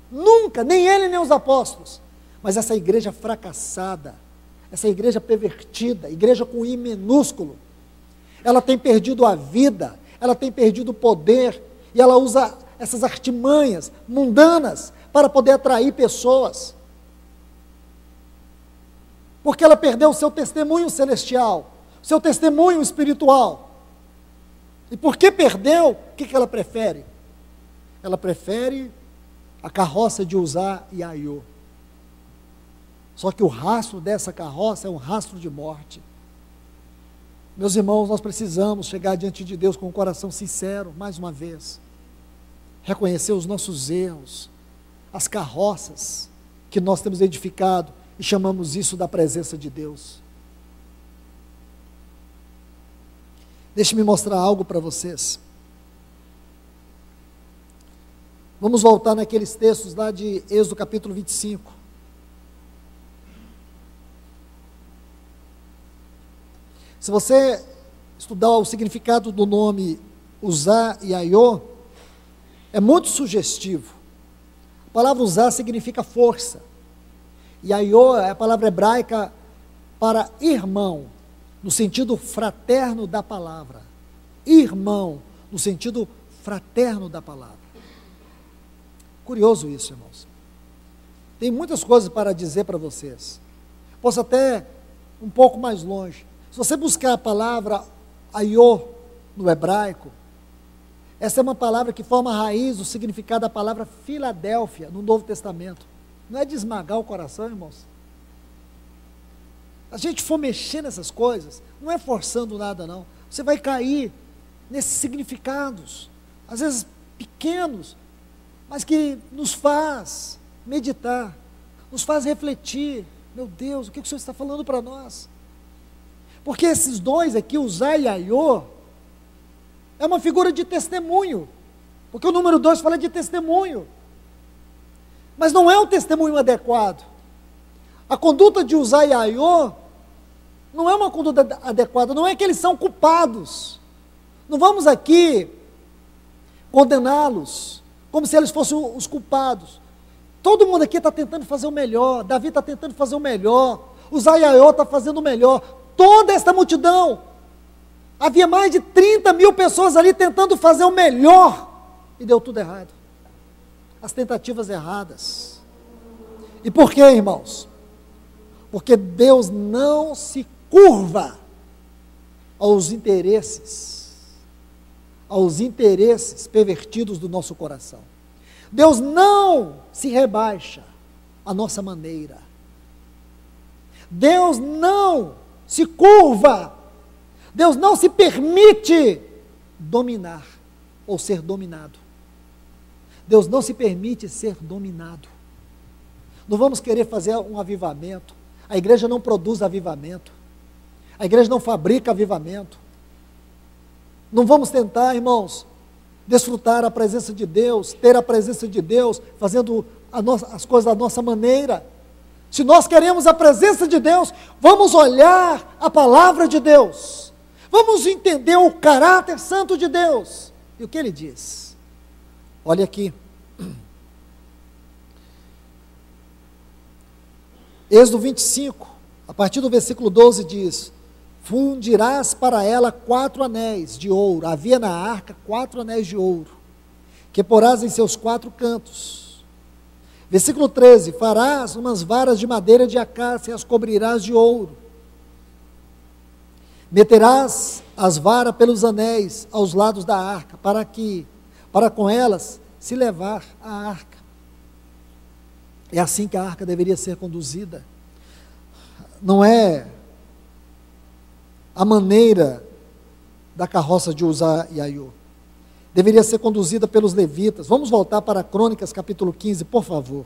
Nunca, nem ele nem os apóstolos. Mas essa igreja fracassada, essa igreja pervertida, igreja com I minúsculo, ela tem perdido a vida, ela tem perdido o poder, e ela usa essas artimanhas mundanas para poder atrair pessoas. Porque ela perdeu o seu testemunho celestial, o seu testemunho espiritual. E por que perdeu? O que ela prefere? Ela prefere a carroça de Uzá e Aiô. Só que o rastro dessa carroça é um rastro de morte. Meus irmãos, nós precisamos chegar diante de Deus com um coração sincero, mais uma vez. Reconhecer os nossos erros, as carroças que nós temos edificado e chamamos isso da presença de Deus. Deixe-me mostrar algo para vocês. Vamos voltar naqueles textos lá de Êxodo capítulo 25. Se você estudar o significado do nome Uzá e Aiô, é muito sugestivo. A palavra Uzá significa força, e Aiô é a palavra hebraica para irmão, no sentido fraterno da palavra. Irmão, no sentido fraterno da palavra. Curioso isso, irmãos. Tem muitas coisas para dizer para vocês. Posso até um pouco mais longe. Se você buscar a palavra Aiô no hebraico, Essa é uma palavra que forma a raiz, o significado da palavra Filadélfia, no Novo Testamento. Não é de esmagar o coração, irmãos. A gente for mexer nessas coisas, não é forçando nada, não. Você vai cair nesses significados, às vezes pequenos, mas que nos faz meditar, nos faz refletir. Meu Deus, o que o Senhor está falando para nós? Porque esses dois aqui, Uzá e Aiô, é uma figura de testemunho, porque o número 2 fala de testemunho, mas não é um testemunho adequado. A conduta de Uzá e Aiô não é uma conduta adequada, não é que eles são culpados. Não vamos aqui condená-los como se eles fossem os culpados. Todo mundo aqui está tentando fazer o melhor, Davi está tentando fazer o melhor, Uzá e Aiô está fazendo o melhor, toda esta multidão, havia mais de 30 mil pessoas ali tentando fazer o melhor, e deu tudo errado, as tentativas erradas. E por quê, irmãos? Porque Deus não se curva aos interesses pervertidos do nosso coração. Deus não se rebaixa à nossa maneira. Deus não se curva. Deus não se permite dominar ou ser dominado. Deus não se permite ser dominado. Não vamos querer fazer um avivamento. A igreja não produz avivamento. A igreja não fabrica avivamento. Não vamos tentar, irmãos, desfrutar a presença de Deus, ter a presença de Deus, fazendo as coisas da nossa maneira. Se nós queremos a presença de Deus, vamos olhar a palavra de Deus, vamos entender o caráter santo de Deus. E o que ele diz? Olha aqui, Êxodo 25, a partir do versículo 12 diz: fundirás para ela 4 anéis de ouro, havia na arca 4 anéis de ouro, que porás em seus 4 cantos. Versículo 13, farás umas varas de madeira de acácia e as cobrirás de ouro. Meterás as varas pelos anéis aos lados da arca, para com elas se levar a arca. É assim que a arca deveria ser conduzida. Não é a maneira da carroça de Uzá e Aiô. Deveria ser conduzida pelos levitas. Vamos voltar para Crônicas capítulo 15, por favor.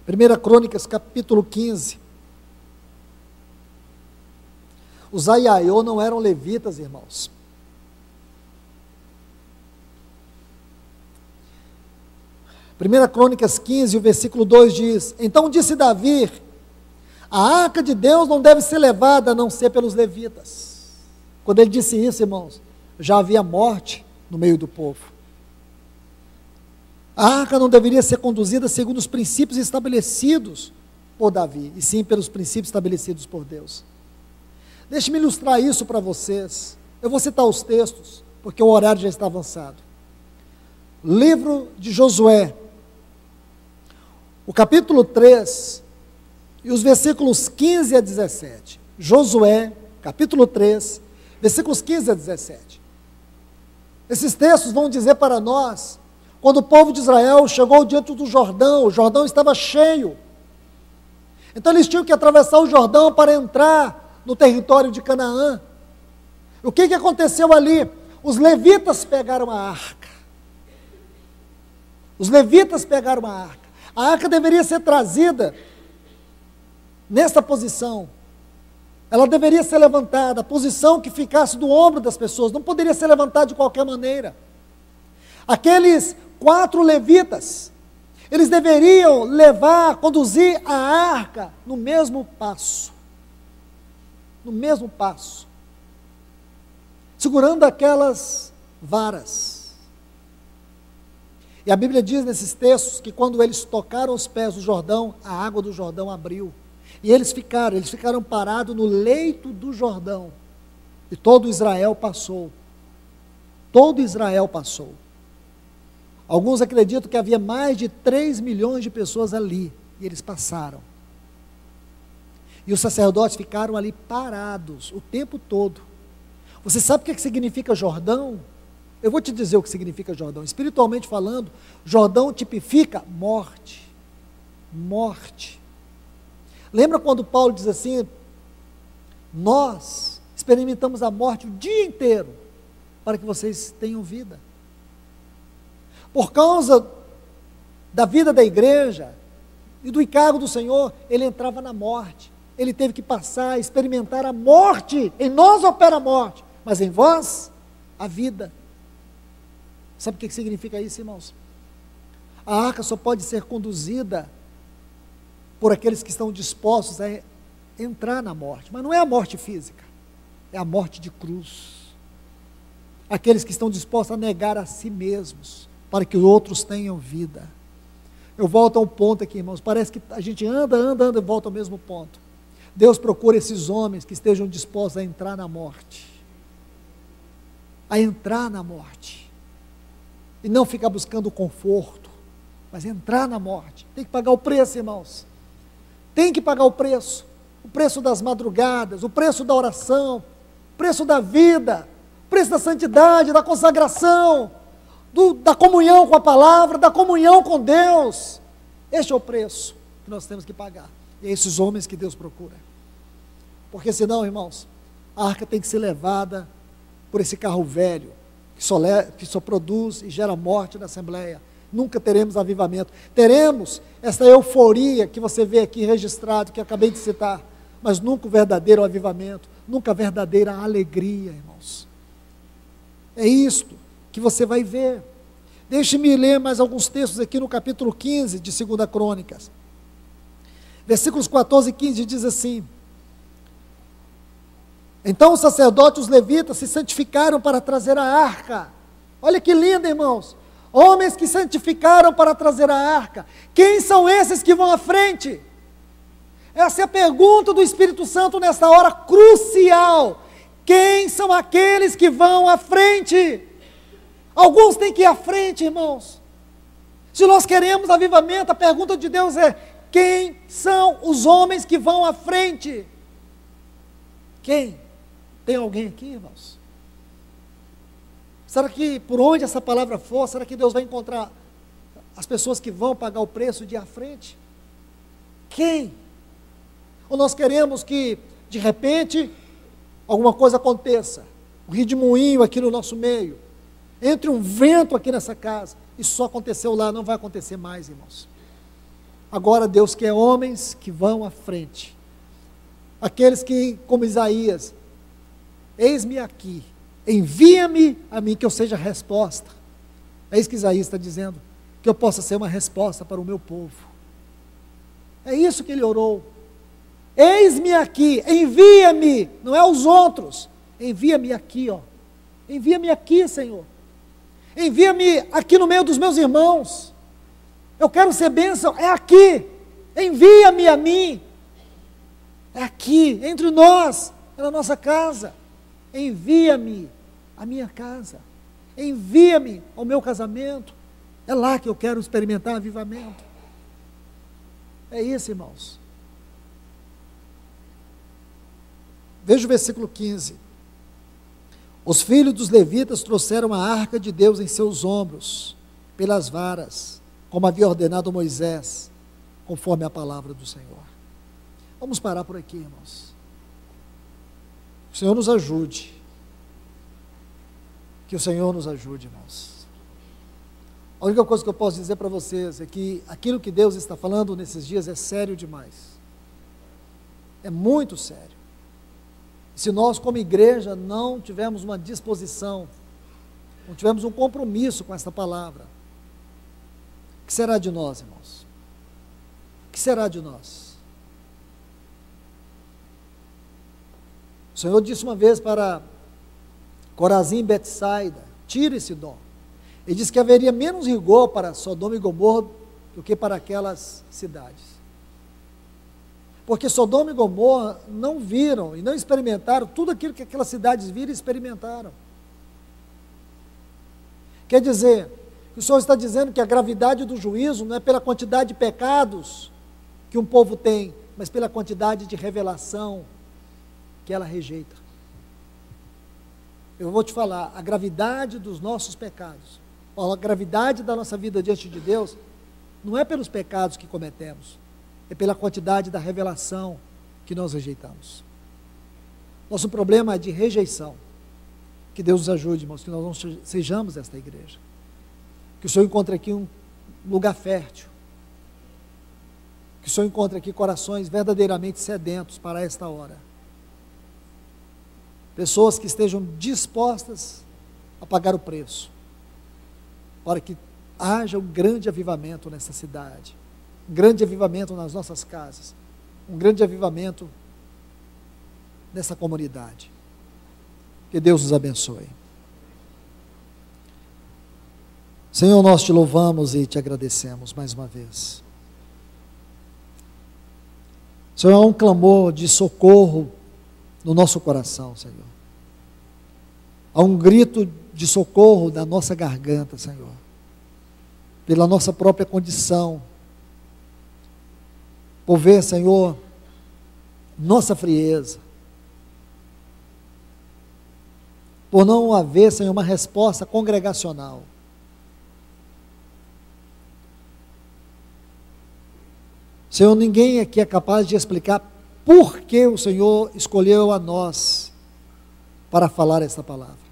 1 Crônicas capítulo 15. Uzá e Aiô não eram levitas, irmãos. Primeira Crônicas 15, o versículo 2 diz: então disse Davi: a arca de Deus não deve ser levada a não ser pelos levitas. Quando ele disse isso, irmãos, já havia morte no meio do povo. A arca não deveria ser conduzida segundo os princípios estabelecidos por Davi, e sim pelos princípios estabelecidos por Deus. Deixe-me ilustrar isso para vocês. Eu vou citar os textos, porque o horário já está avançado. Livro de Josué, o capítulo 3, e os versículos 15 a 17. Josué, capítulo 3, versículos 15 a 17. Esses textos vão dizer para nós, quando o povo de Israel chegou diante do Jordão, o Jordão estava cheio. Então eles tinham que atravessar o Jordão para entrar no território de Canaã. O que aconteceu ali? Os levitas pegaram a arca. Os levitas pegaram a arca. A arca deveria ser trazida nessa posição. Ela deveria ser levantada, a posição que ficasse do ombro das pessoas, não poderia ser levantada de qualquer maneira. Aqueles 4 levitas, eles deveriam conduzir a arca no mesmo passo, segurando aquelas varas. E a Bíblia diz nesses textos que quando eles tocaram os pés do Jordão, a água do Jordão abriu. E eles ficaram parados no leito do Jordão. E todo Israel passou. Todo Israel passou. Alguns acreditam que havia mais de 3 milhões de pessoas ali. E eles passaram. E os sacerdotes ficaram ali parados o tempo todo. Você sabe o que significa Jordão? Eu vou te dizer o que significa Jordão. Espiritualmente falando, Jordão tipifica morte. Morte. Lembra quando Paulo diz assim: nós experimentamos a morte o dia inteiro, para que vocês tenham vida. Por causa da vida da igreja e do encargo do Senhor, ele entrava na morte. Ele teve que passar, experimentar a morte. Em nós opera a morte, mas em vós, a vida. Sabe o que significa isso, irmãos? A arca só pode ser conduzida por aqueles que estão dispostos a entrar na morte, mas não é a morte física, é a morte de cruz. Aqueles que estão dispostos a negar a si mesmos, para que outros tenham vida. Eu volto a um ponto aqui, irmãos, parece que a gente anda e volta ao mesmo ponto. Deus procura esses homens que estejam dispostos a entrar na morte. A entrar na morte. E não ficar buscando conforto, mas entrar na morte. Tem que pagar o preço, irmãos. Tem que pagar o preço das madrugadas, o preço da oração, o preço da vida, o preço da santidade, da consagração, da comunhão com a palavra, da comunhão com Deus. Este é o preço que nós temos que pagar. E é esses homens que Deus procura. Porque senão, irmãos, a arca tem que ser levada por esse carro velho, que só produz e gera morte na Assembleia. Nunca teremos avivamento. Teremos essa euforia que você vê aqui registrado, que eu acabei de citar, mas nunca o verdadeiro avivamento, nunca a verdadeira alegria, irmãos. É isto que você vai ver. Deixe-me ler mais alguns textos aqui no capítulo 15 de 2 Crônicas. Versículos 14 e 15 diz assim: então os sacerdotes, os levitas, se santificaram para trazer a arca. Olha que lindo, irmãos. Homens que santificaram para trazer a arca. Quem são esses que vão à frente? Essa é a pergunta do Espírito Santo nesta hora crucial. Quem são aqueles que vão à frente? Alguns têm que ir à frente, irmãos. Se nós queremos avivamento, a pergunta de Deus é: quem são os homens que vão à frente? Quem? Tem alguém aqui, irmãos? Será que por onde essa palavra for, será que Deus vai encontrar as pessoas que vão pagar o preço de ir à frente? Quem? Ou nós queremos que, de repente, alguma coisa aconteça, um redemoinho aqui no nosso meio, entre um vento aqui nessa casa, e só aconteceu lá, não vai acontecer mais, irmãos. Agora Deus quer homens que vão à frente, aqueles que, como Isaías, eis-me aqui, envia-me a mim, que eu seja a resposta. É isso que Isaías está dizendo, que eu possa ser uma resposta para o meu povo. É isso que ele orou. Eis-me aqui, envia-me, não é os outros, envia-me aqui, ó. Envia-me aqui, Senhor. Envia-me aqui no meio dos meus irmãos. Eu quero ser bênção, é aqui. Envia-me a mim. É aqui, entre nós, é na nossa casa. Envia-me à minha casa. Envia-me ao meu casamento. É lá que eu quero experimentar avivamento. É isso, irmãos. Veja o versículo 15. Os filhos dos levitas trouxeram a arca de Deus em seus ombros, pelas varas, como havia ordenado Moisés, conforme a palavra do Senhor. Vamos parar por aqui, irmãos. O Senhor nos ajude. Que o Senhor nos ajude, irmãos. A única coisa que eu posso dizer para vocês é que aquilo que Deus está falando nesses dias é sério demais. É muito sério. Se nós, como igreja, não tivermos uma disposição, não tivermos um compromisso com esta palavra, o que será de nós, irmãos? O que será de nós? O Senhor disse uma vez para Corazim e Betsaida: tira esse dom. Ele disse que haveria menos rigor para Sodoma e Gomorra do que para aquelas cidades. Porque Sodoma e Gomorra não viram e não experimentaram tudo aquilo que aquelas cidades viram e experimentaram. Quer dizer, o Senhor está dizendo que a gravidade do juízo não é pela quantidade de pecados que um povo tem, mas pela quantidade de revelação que ela rejeita. Eu vou te falar, a gravidade dos nossos pecados, a gravidade da nossa vida diante de Deus, não é pelos pecados que cometemos, é pela quantidade da revelação que nós rejeitamos. Nosso problema é de rejeição. Que Deus nos ajude, irmãos, que nós não sejamos esta igreja. Que o Senhor encontre aqui um lugar fértil. Que o Senhor encontre aqui corações verdadeiramente sedentos para esta hora. Pessoas que estejam dispostas a pagar o preço, para que haja um grande avivamento nessa cidade, um grande avivamento nas nossas casas, um grande avivamento nessa comunidade. Que Deus nos abençoe. Senhor, nós te louvamos e te agradecemos mais uma vez. Senhor, há um clamor de socorro no nosso coração, Senhor. Há um grito de socorro na nossa garganta, Senhor, pela nossa própria condição, por ver, Senhor, nossa frieza, por não haver, Senhor, uma resposta congregacional. Senhor, ninguém aqui é capaz de explicar por que o Senhor escolheu a nós para falar esta palavra.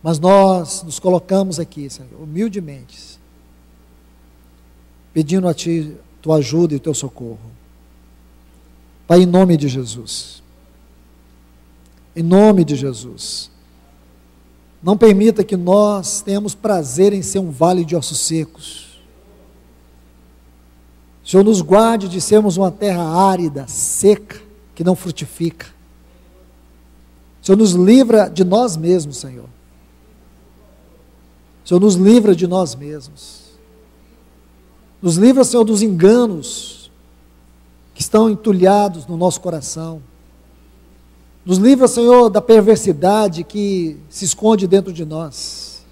Mas nós nos colocamos aqui, Senhor, humildemente, pedindo a Ti Tua ajuda e o Teu socorro. Pai, em nome de Jesus. Em nome de Jesus. Não permita que nós tenhamos prazer em ser um vale de ossos secos. Senhor, nos guarde de sermos uma terra árida, seca, que não frutifica. Senhor, nos livra de nós mesmos, Senhor. Senhor, nos livra de nós mesmos. Nos livra, Senhor, dos enganos que estão entulhados no nosso coração. Nos livra, Senhor, da perversidade que se esconde dentro de nós.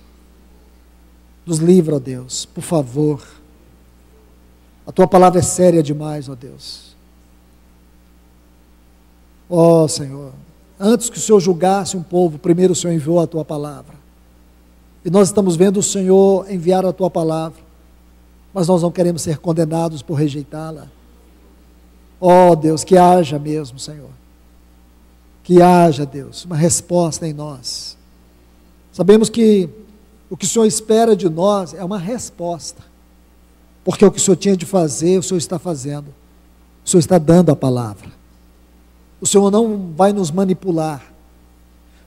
Nos livra, ó Deus, por favor. A Tua palavra é séria demais, ó Deus. Ó Senhor, antes que o Senhor julgasse um povo, primeiro o Senhor enviou a Tua palavra. E nós estamos vendo o Senhor enviar a Tua palavra, mas nós não queremos ser condenados por rejeitá-la. Ó Deus, que haja mesmo, Senhor. Que haja, Deus, uma resposta em nós. Sabemos que o que o Senhor espera de nós é uma resposta, porque o que o Senhor tinha de fazer, o Senhor está fazendo. O Senhor está dando a palavra. O Senhor não vai nos manipular.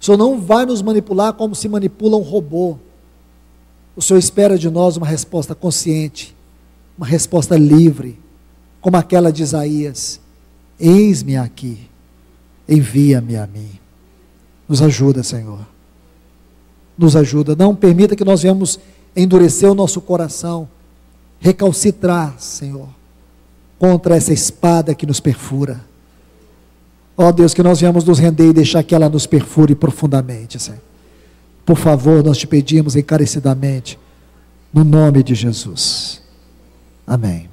O Senhor não vai nos manipular como se manipula um robô. O Senhor espera de nós uma resposta consciente, uma resposta livre, como aquela de Isaías: eis-me aqui, envia-me a mim. Nos ajuda, Senhor. Nos ajuda. Não permita que nós venhamos endurecer o nosso coração, recalcitrar, Senhor, contra essa espada que nos perfura. Ó Deus, que nós venhamos nos render e deixar que ela nos perfure profundamente, Senhor. Por favor, nós te pedimos encarecidamente, no nome de Jesus. Amém.